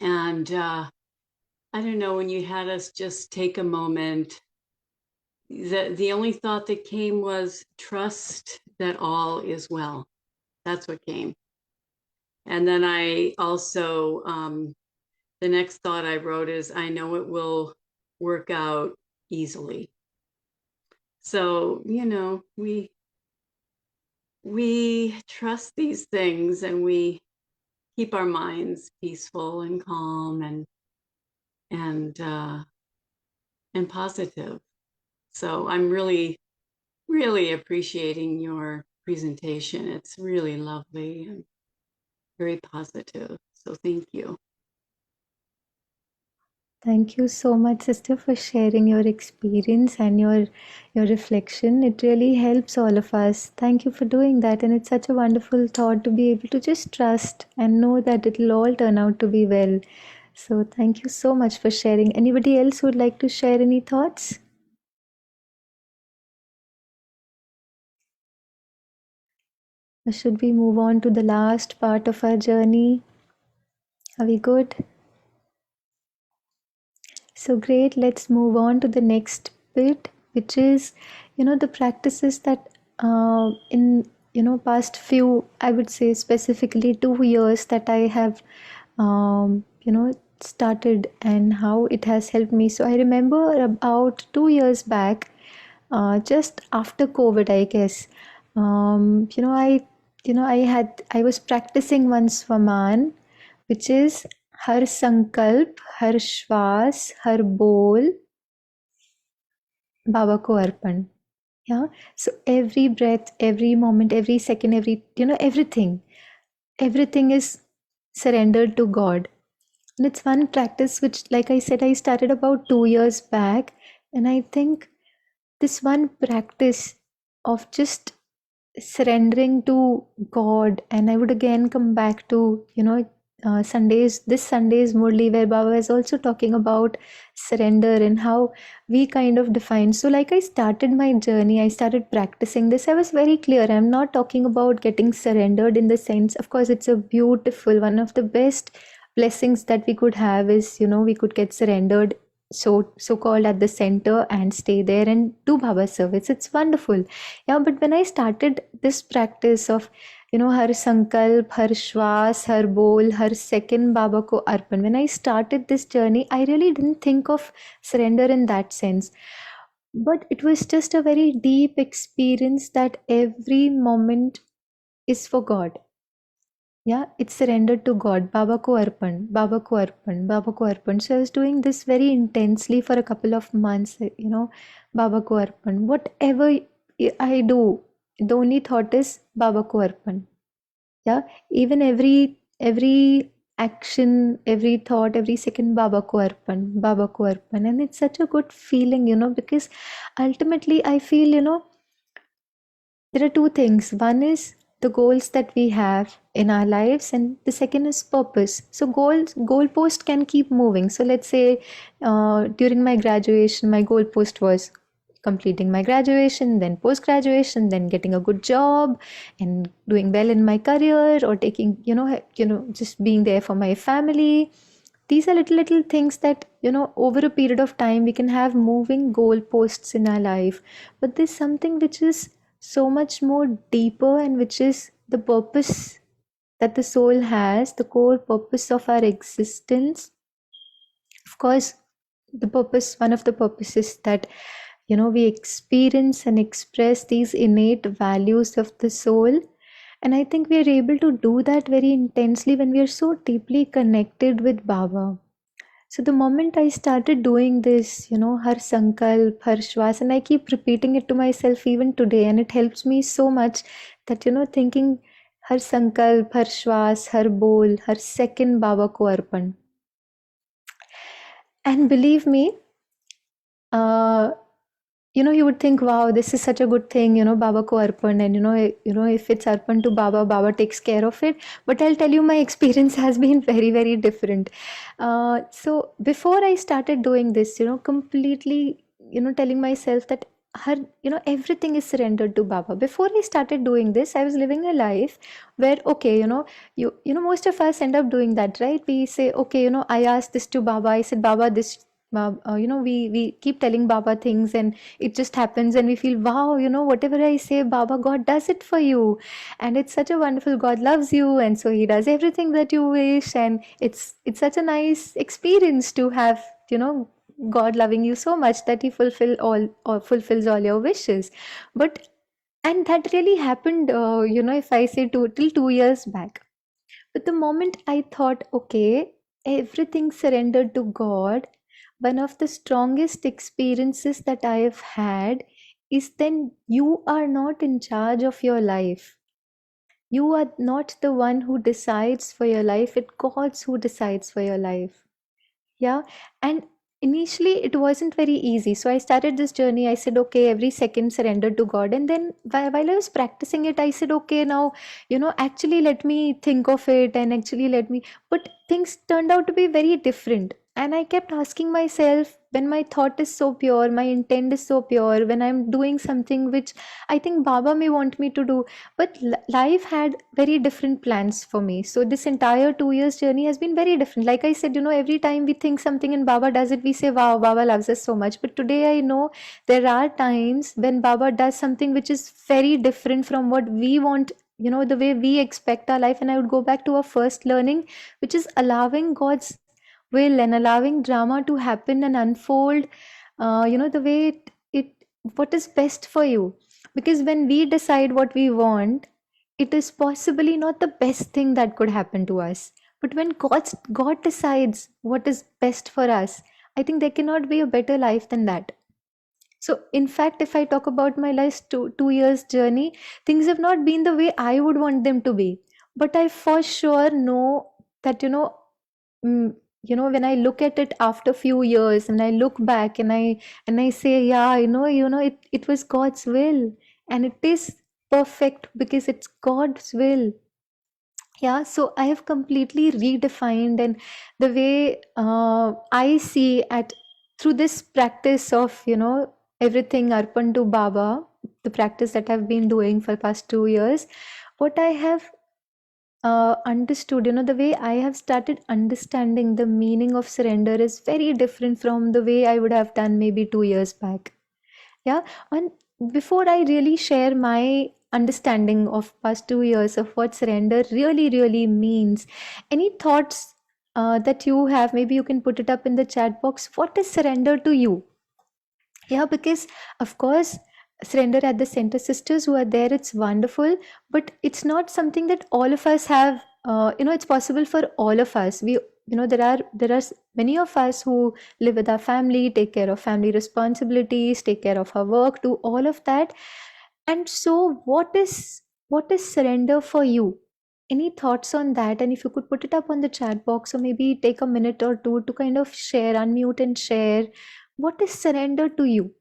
And I don't know, when you had us just take a moment, the only thought that came was trust that all is well. That's what came. And then I also, the next thought I wrote is, I know it will work out easily. So, we trust these things and we keep our minds peaceful and calm and positive. So I'm really, really appreciating your presentation. It's really lovely and very positive. So thank you. Thank you so much, sister, for sharing your experience and your reflection. It really helps all of us. Thank you for doing that. And it's such a wonderful thought to be able to just trust and know that it'll all turn out to be well. So thank you so much for sharing. Anybody else who would like to share any thoughts? Or should we move on to the last part of our journey? Are we good? So great, let's move on to the next bit, which is, the practices that in, past few, I would say specifically 2 years that I have, started and how it has helped me. So I remember about 2 years back, just after COVID, I guess, I was practicing one swaman, which is हर संकल्प, हर श्वास, हर बोल बाबा को अर्पण. Yeah. So every breath, every moment, every second, everything is surrendered to God. And it's one practice which, like I said, I started about 2 years back. And I think this one practice of just surrendering to God, and I would again come back to, this Sunday's Murli, where Baba is also talking about surrender and how we kind of define. So, like I started my journey, I started practicing this. I was very clear. I'm not talking about getting surrendered in the sense, of course, it's a beautiful, one of the best blessings that we could have is, we could get surrendered so called at the center and stay there and do Baba service. It's wonderful. Yeah, but when I started this practice of, har sankalp, har shwas, har bol, har second Baba ko arpan, when I started this journey, I really didn't think of surrender in that sense. But it was just a very deep experience that every moment is for God. Yeah, it's surrendered to God. Baba ko arpan, Baba ko arpan, Baba ko arpan. So I was doing this very intensely for a couple of months, Baba ko arpan. Whatever I do, the only thought is Baba ko arpan. Yeah, even every action, every thought, every second, Baba ko arpan, Baba ko arpan. And it's such a good feeling, because ultimately I feel, there are two things. One is the goals that we have in our lives, and the second is purpose. So goalpost can keep moving. So let's say during my graduation, my goalpost was completing my graduation, then post graduation, then getting a good job and doing well in my career, or taking, just being there for my family. these are little things that, over a period of time we can have moving goalposts in our life, but there's something which is so much more deeper, and which is the purpose that the soul has, the core purpose of our existence. Of course, one of the purposes that, we experience and express these innate values of the soul. And I think we are able to do that very intensely when we are so deeply connected with Baba. So the moment I started doing this, Har Sankalp, Har Shwas, and I keep repeating it to myself even today, and it helps me so much that, thinking Har Sankalp, Har Shwas, Har Bol, Har second Baba ko arpan. And believe me, uh, you would think, wow, this is such a good thing, Baba ko arpan, and if it's arpan to Baba, Baba takes care of it. But I'll tell you, my experience has been very, very different. So before I started doing this, completely, telling myself that her, everything is surrendered to Baba. Before I started doing this, I was living a life where, okay, most of us end up doing that, right? We say, okay, I asked this to Baba, I said, Baba, this, we keep telling Baba things, and it just happens, and we feel, wow, whatever I say, Baba God does it for you, and it's such a wonderful, God loves you, and so he does everything that you wish, and it's such a nice experience to have, God loving you so much that he fulfills all your wishes. But and that really happened, if I say till 2 years back. But the moment I thought, okay, everything surrendered to God, one of the strongest experiences that I have had is, then you are not in charge of your life. You are not the one who decides for your life, it's God's who decides for your life. Yeah. And initially it wasn't very easy. So I started this journey. I said, okay, every second surrendered to God. And then while I was practicing it, I said, okay, now, actually let me think of it, and actually but things turned out to be very different. And I kept asking myself, when my thought is so pure, my intent is so pure, when I'm doing something which I think Baba may want me to do, but life had very different plans for me. So this entire 2 years journey has been very different. Like I said, every time we think something and Baba does it, we say, wow, Baba loves us so much. But today I know there are times when Baba does something which is very different from what we want, the way we expect our life. And I would go back to our first learning, which is allowing God's will and allowing drama to happen and unfold, the way it what is best for you. Because when we decide what we want, it is possibly not the best thing that could happen to us. But when God decides what is best for us, I think there cannot be a better life than that. So, in fact, if I talk about my last 2 years journey, things have not been the way I would want them to be. But I for sure know that, mm, when I look at it after few years, and I look back, and I say, yeah, it was God's will, and it is perfect because it's God's will. Yeah, so I have completely redefined, and the way I see at through this practice of, everything arpan to Baba, the practice that I've been doing for past 2 years, what I have understood, the way I have started understanding the meaning of surrender is very different from the way I would have done maybe 2 years back. Yeah. And before I really share my understanding of past 2 years of what surrender really, really means, any thoughts that you have, maybe you can put it up in the chat box. What is surrender to you? Yeah, because of course, surrender at the center sisters who are there, it's wonderful, but it's not something that all of us have. It's possible for all of us. There are many of us who live with our family, take care of family responsibilities, take care of our work, do all of that. And so, what is surrender for you? Any thoughts on that? And if you could put it up on the chat box, or maybe take a minute or two to kind of share, unmute and share. What is surrender to you?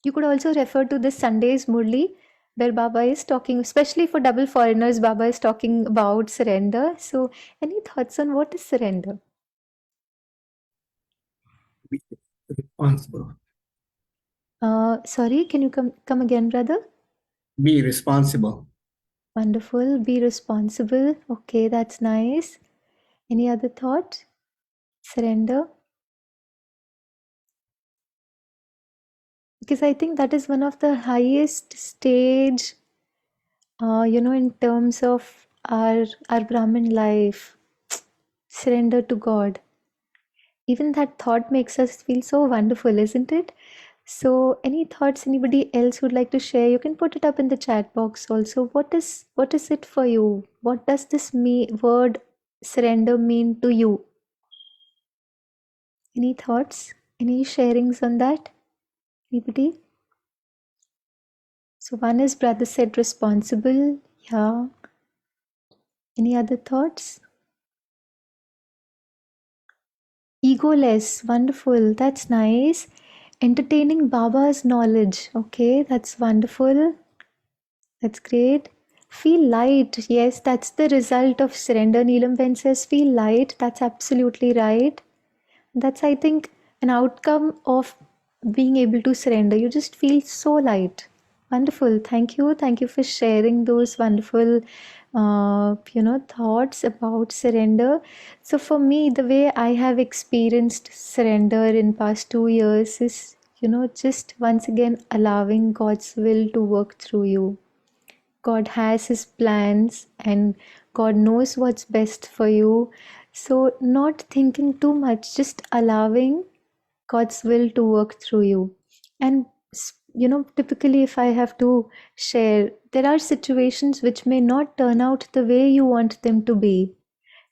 You could also refer to this Sunday's Murli, where Baba is talking, especially for double foreigners, Baba is talking about surrender. So, any thoughts on what is surrender? Be responsible. Sorry, can you come again, brother? Be responsible. Wonderful. Be responsible. Okay, that's nice. Any other thought? Surrender. Because I think that is one of the highest stage, in terms of our Brahmin life. Surrender to God. Even that thought makes us feel so wonderful, isn't it? So, any thoughts anybody else would like to share? You can put it up in the chat box also. What is it for you? What does this word surrender mean to you? Any thoughts? Any sharings on that? Anybody? So one is brother said responsible. Yeah. Any other thoughts? Egoless. Wonderful. That's nice. Entertaining Baba's knowledge. Okay, that's wonderful. That's great. Feel light. Yes, that's the result of surrender. Neelam Ben says feel light. That's absolutely right. That's, I think, an outcome of being able to surrender. You just feel so light. Wonderful. Thank you. Thank you for sharing those wonderful, thoughts about surrender. So for me, the way I have experienced surrender in past 2 years is, just once again allowing God's will to work through you. God has His plans and God knows what's best for you. So, not thinking too much, just allowing God's will to work through you. And, typically, if I have to share, there are situations which may not turn out the way you want them to be.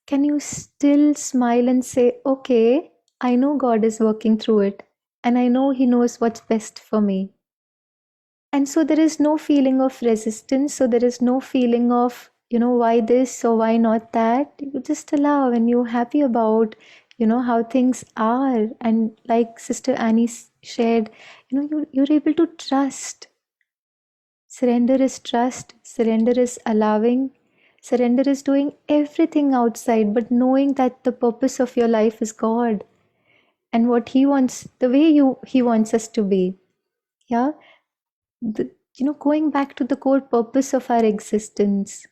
Can you still smile and say, okay, I know God is working through it, and I know He knows what's best for me? And so there is no feeling of resistance. So there is no feeling of, why this or why not that. You just allow and you're happy about, how things are. And like Sister Annie shared, you're able to trust. Surrender is trust. Surrender is allowing. Surrender is doing everything outside, but knowing that the purpose of your life is God and what He wants, the way He wants us to be. Yeah. Going back to the core purpose of our existence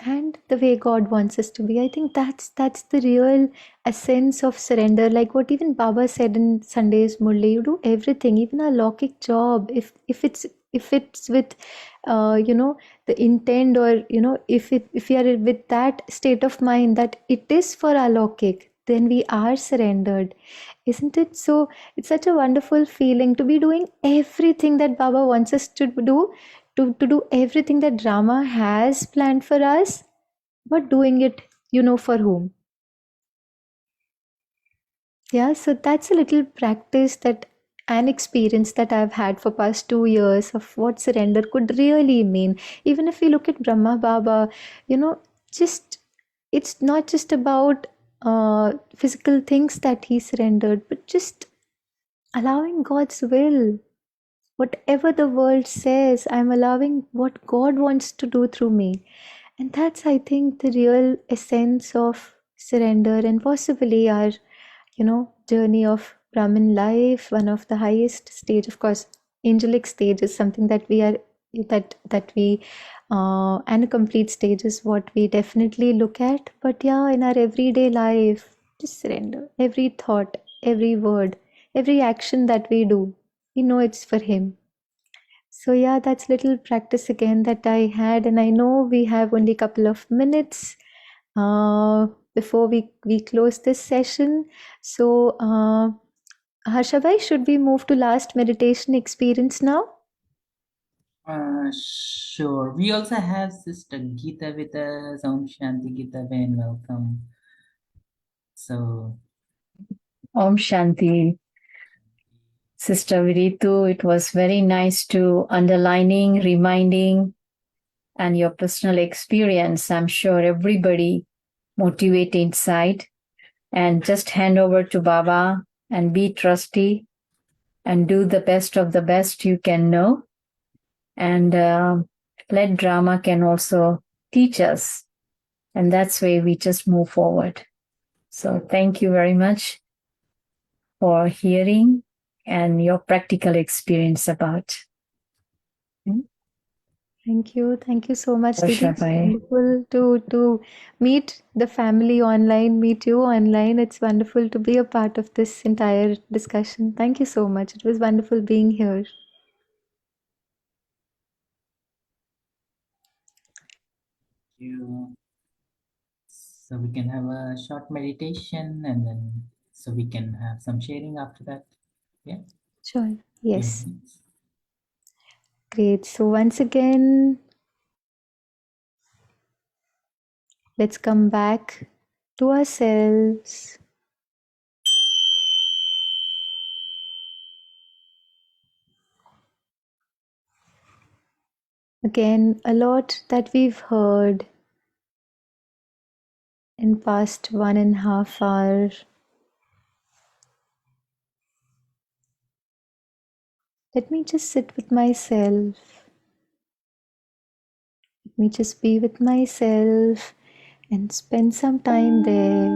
and the way God wants us to be. I think that's the real essence of surrender. Like what even Baba said in Sunday's Murli, you do everything, even a Lokik job, if it's with the intent, or if you are with that state of mind that it is for Alokik, then we are surrendered, isn't it? So it's such a wonderful feeling to be doing everything that Baba wants us to do, to do everything that drama has planned for us, but doing it, for whom? Yeah, so that's a little practice that an experience that I've had for past 2 years of what surrender could really mean. Even if we look at Brahma Baba, just it's not just about physical things that he surrendered, but just allowing God's will. Whatever the world says, I'm allowing what God wants to do through me. And that's, I think, the real essence of surrender and possibly our, journey of Brahmin life. One of the highest stage, of course, angelic stage is something that we are, that we, and a complete stage is what we definitely look at. But yeah, in our everyday life, just surrender. Every thought, every word, every action that we do, we know it's for Him. So yeah, that's little practice again that I had, and I know we have only a couple of minutes before we close this session. So Harshabhai, should we move to last meditation experience now? Sure. We also have Sister Geeta with us. Om Shanti Geeta Ben, welcome. So, Om Shanti. Sister Viritu, it was very nice to underlining, reminding, and your personal experience. I'm sure everybody motivate inside, and just hand over to Baba and be trusty and do the best of the best you can know. And let drama can also teach us. And that's where we just move forward. So thank you very much for hearing and your practical experience about. Thank you. Thank you so much, Didi. It's Bye. wonderful to meet the family online, meet you online. It's wonderful to be a part of this entire discussion. Thank you so much. It was wonderful being here. You. So we can have a short meditation and then so we can have some sharing after that. Yeah. Sure. Yeah. Yes. Great. So once again, let's come back to ourselves. Again, a lot that we've heard in past 1.5 hours. Let me just sit with myself. Let me just be with myself and spend some time there.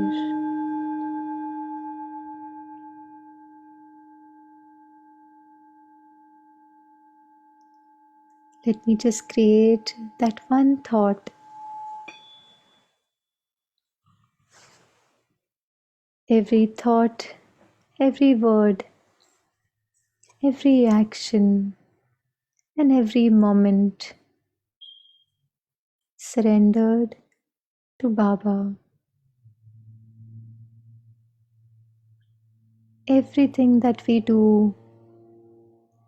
Let me just create that one thought. Every thought, every word, every action, and every moment surrendered to Baba. Everything that we do,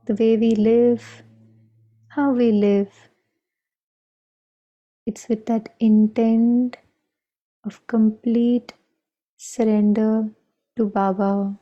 the way we live, how we live, it's with that intent of complete surrender to Baba.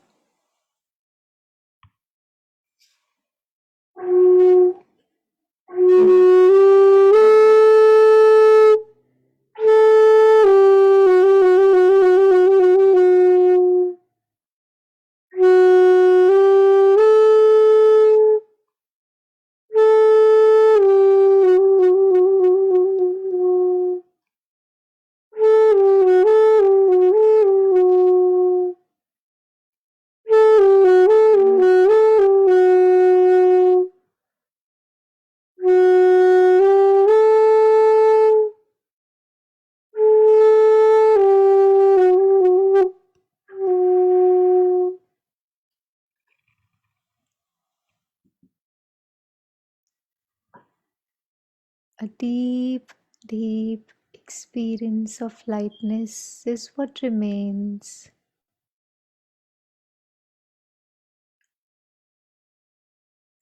A deep, deep experience of lightness is what remains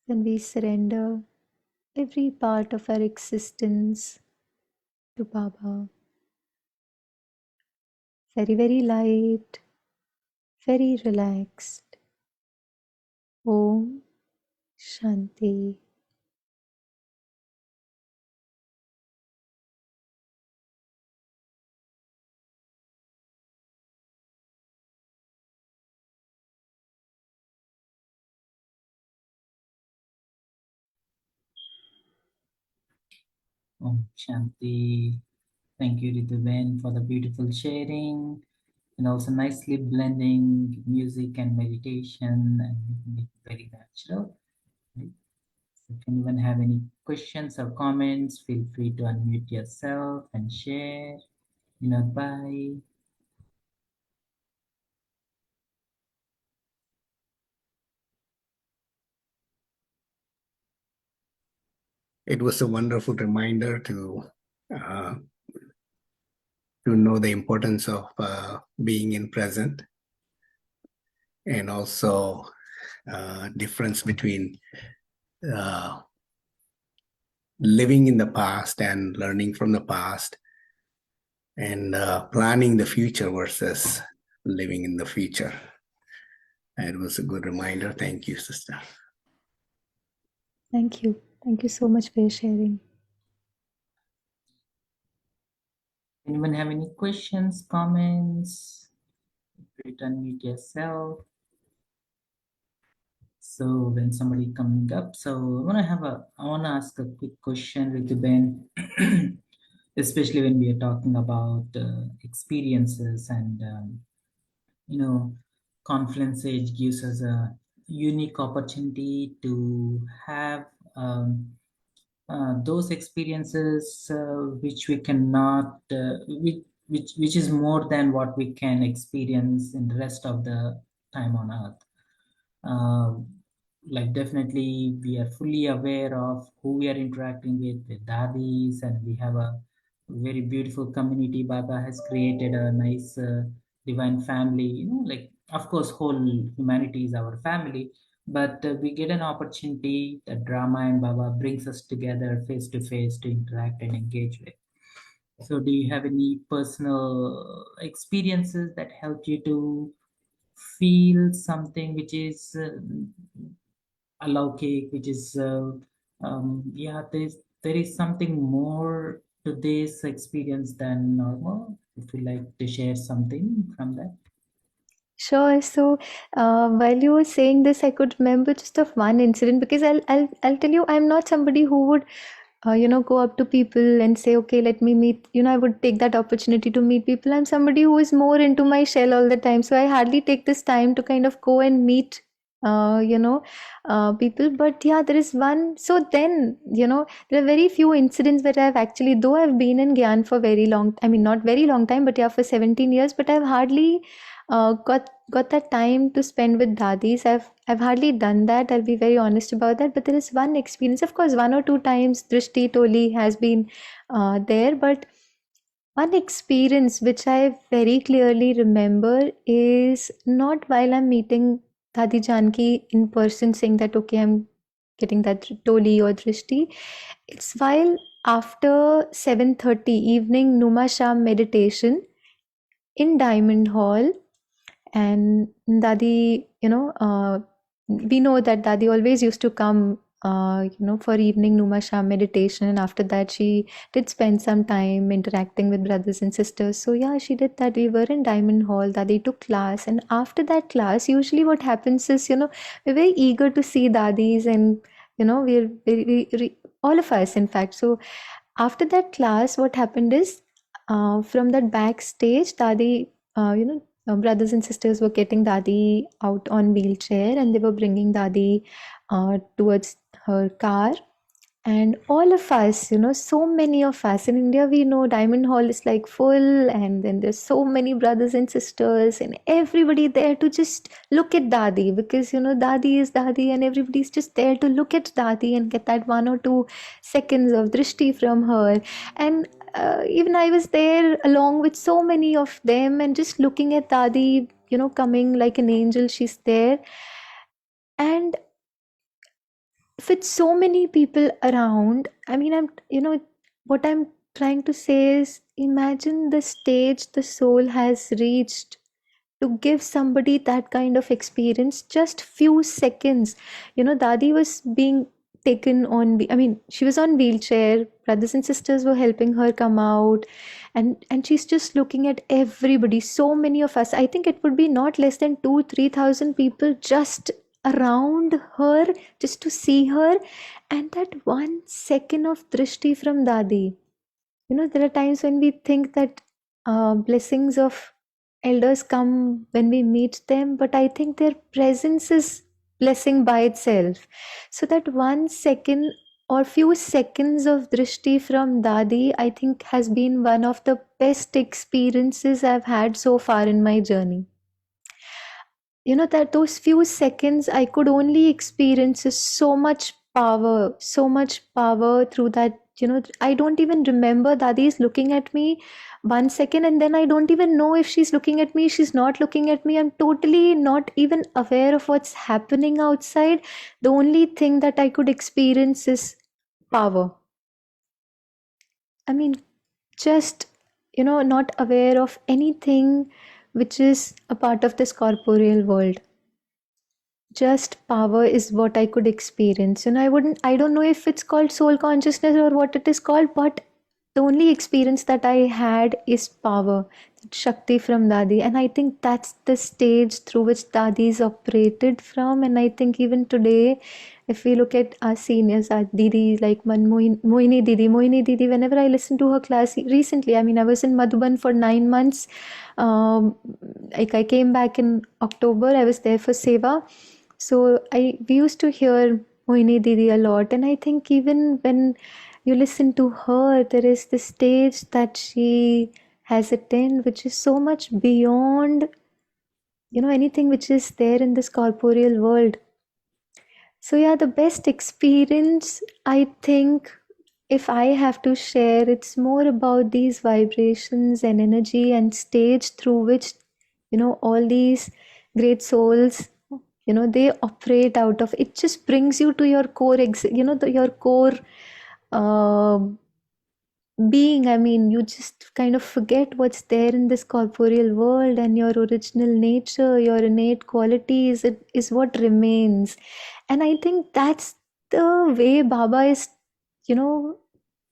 when we surrender every part of our existence to Baba. Very, very light, very relaxed. Om Shanti. Om Shanti. Thank you, Rituben, for the beautiful sharing and also nicely blending music and meditation and making it very natural. Right? So if anyone have any questions or comments, feel free to unmute yourself and share. Bye. It was a wonderful reminder uh, to know the importance of being in present, and also difference between uh, living in the past and learning from the past, and planning the future versus living in the future. It was a good reminder. Thank you, sister. Thank you. Thank you so much for your sharing. Anyone have any questions, comments? Feel free to unmute yourself. So when somebody coming up, so I wanna ask a quick question with Ben, especially when we are talking about experiences and Confluence Age gives us a unique opportunity to have those experiences which we cannot, which is more than what we can experience in the rest of the time on earth. Uh, like definitely we are fully aware of who we are interacting with daddies, and we have a very beautiful community. Baba has created a nice divine family, like of course whole humanity is our family, but we get an opportunity that Brahma and Baba brings us together face to face to interact and engage with. So do you have any personal experiences that helped you to feel something which is alaukik, which is yeah, there is something more to this experience than normal. If you like to share something from that. Sure. So, while you were saying this, I could remember just of one incident, because I'll tell you, I'm not somebody who would, go up to people and say, okay, let me meet. I would take that opportunity to meet people. I'm somebody who is more into my shell all the time, so I hardly take this time to kind of go and meet, people. But yeah, there is one. So then, there are very few incidents where I've actually, though I've been in Gyan for very long, I mean, not very long time, but yeah, for 17 years, but I've hardly got that time to spend with dadis. I've hardly done that. I'll be very honest about that. But there is one experience, of course, one or two times Drishti Toli has been there, but one experience which I very clearly remember is not while I'm meeting Dadi Janki in person, saying that okay, I'm getting that Toli or Drishti. It's while after 7:30 evening Numa Sham meditation in Diamond Hall. And Dadi, we know that Dadi always used to come, for evening Numa Sham meditation. And after that, she did spend some time interacting with brothers and sisters. So yeah, she did that. We were in Diamond Hall. Dadi took class, and after that class, usually what happens is, we're very eager to see Dadis, and we're all of us, in fact. So after that class, what happened is, from that backstage, Dadi, brothers and sisters were getting Dadi out on wheelchair, and they were bringing Dadi towards her car. And all of us, so many of us in India, we know Diamond Hall is like full, and then there's so many brothers and sisters, and everybody there to just look at Dadi, because Dadi is Dadi, and everybody's just there to look at Dadi and get that 1 or 2 seconds of drishti from her. And even I was there along with so many of them, and just looking at Dadi, coming like an angel, she's there. And with so many people around, I mean, what I'm trying to say is, imagine the stage the soul has reached to give somebody that kind of experience, just few seconds. Dadi was being taken on, I mean, she was on wheelchair, brothers and sisters were helping her come out, and she's just looking at everybody, so many of us. I think it would be not less than 2-3 thousand people just around her, just to see her. And that 1 second of drishti from Dadi, there are times when we think that blessings of elders come when we meet them, but I think their presence is blessing by itself. So that 1 second or few seconds of drishti from Dadi, I think, has been one of the best experiences I've had so far in my journey. That those few seconds I could only experience is so much power through that. I don't even remember Dadi is looking at me 1 second, and then I don't even know if she's looking at me, she's not looking at me. I'm totally not even aware of what's happening outside. The only thing that I could experience is power. I mean, just, not aware of anything which is a part of this corporeal world. Just power is what I could experience. I don't know if it's called soul consciousness or what it is called, but the only experience that I had is power, that Shakti from Dadi. And I think that's the stage through which Dadi is operated from. And I think even today, if we look at our seniors, our Didi, like Moini Didi, whenever I listen to her class recently, I mean, I was in Madhuban for 9 months. Like I came back in October, I was there for Seva. So we used to hear Moini Didi a lot. And I think even when you listen to her, there is this stage that she has attained, which is so much beyond, anything which is there in this corporeal world. So yeah, the best experience, I think, if I have to share, it's more about these vibrations and energy and stage through which, all these great souls, they operate out of. It just brings you to your core, your core um being. I mean, you just kind of forget what's there in this corporeal world, and your original nature, your innate qualities, it is what remains. And I think that's the way Baba is, you know,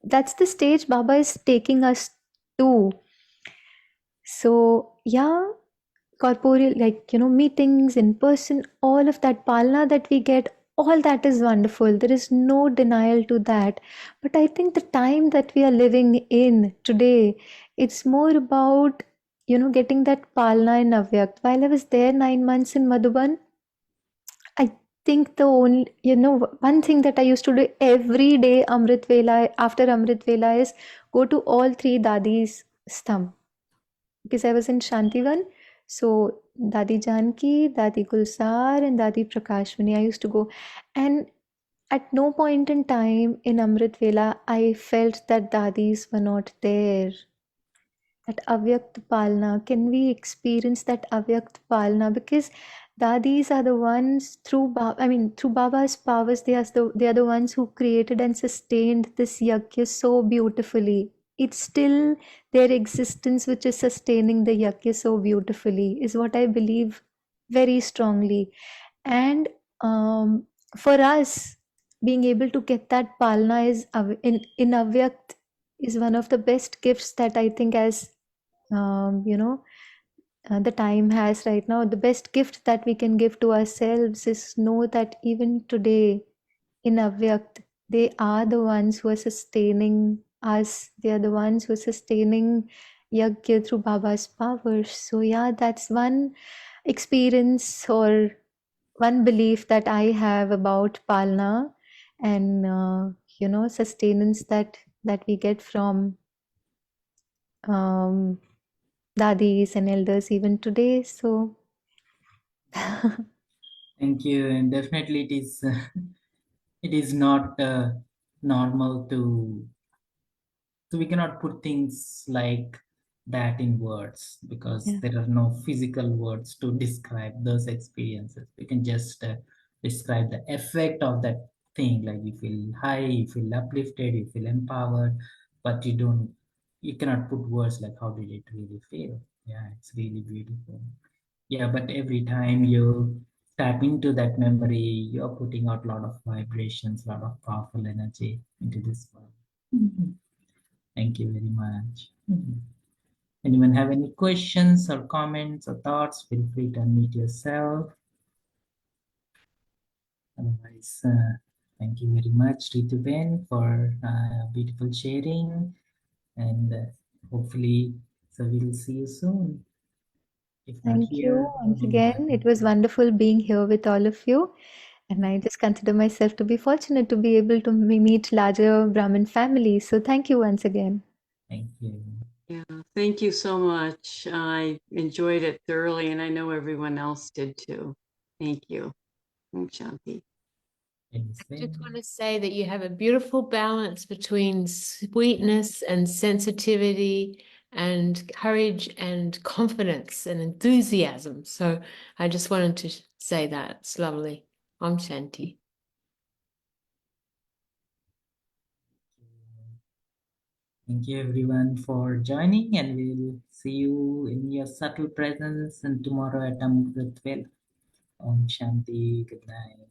that's the stage Baba is taking us to. So, yeah, corporeal, like, meetings in person, all of that palna that we get, all that is wonderful. There is no denial to that. But I think the time that we are living in today, it's more about, getting that palna in Avyakt. While I was there 9 months in Madhuban, I think the only, one thing that I used to do every day, Amrit Vela, after Amrit Vela, is go to all three Dadis' stham, because I was in Shantivan. So Dadi Janki, Dadi Gulsar, and Dadi Prakashwani, I used to go. And at no point in time in Amrit Vela, I felt that Dadis were not there. That Avyakt Palna, can we experience that Avyakt Palna? Because Dadis are the ones through Baba's powers, they are the ones who created and sustained this yajna so beautifully. It's still their existence which is sustaining the yajna so beautifully, is what I believe very strongly. And for us, being able to get that palna in Avyakt is one of the best gifts that I think, as the time has right now. The best gift that we can give to ourselves is know that even today in Avyakt, they are the ones who are sustaining us. They are the ones who are sustaining Yajna through Baba's powers. So yeah, that's one experience or one belief that I have about Palna, and sustenance that we get from um, dadis and elders even today. So Thank you. And definitely it is not normal to, so we cannot put things like that in words, because yeah, there are no physical words to describe those experiences. We can just describe the effect of that thing, like you feel high, you feel uplifted, you feel empowered, but you cannot put words like how did it really feel. Yeah, it's really beautiful. Yeah, but every time you tap into that memory, you're putting out a lot of vibrations, a lot of powerful energy into this world. Mhm. Thank you very much. Mhm. Anyone have any questions or comments or thoughts? Feel free to unmute yourself. Otherwise, thank you very much, Rituben, for beautiful sharing. And hopefully, so we'll see you soon. If not thank you here, once maybe again. It was wonderful being here with all of you. And I just consider myself to be fortunate to be able to meet larger Brahmin families. So thank you once again. thank you. Yeah, thank you so much. I enjoyed it thoroughly, and I know everyone else did too. Thank you. Om Shanti. Just want to say that you have a beautiful balance between sweetness and sensitivity and courage and confidence and enthusiasm. So I just wanted to say that. It's lovely. Om Shanti. Thank you everyone for joining, and we'll see you in your subtle presence and tomorrow at Amrit 12. Om Shanti. Good night.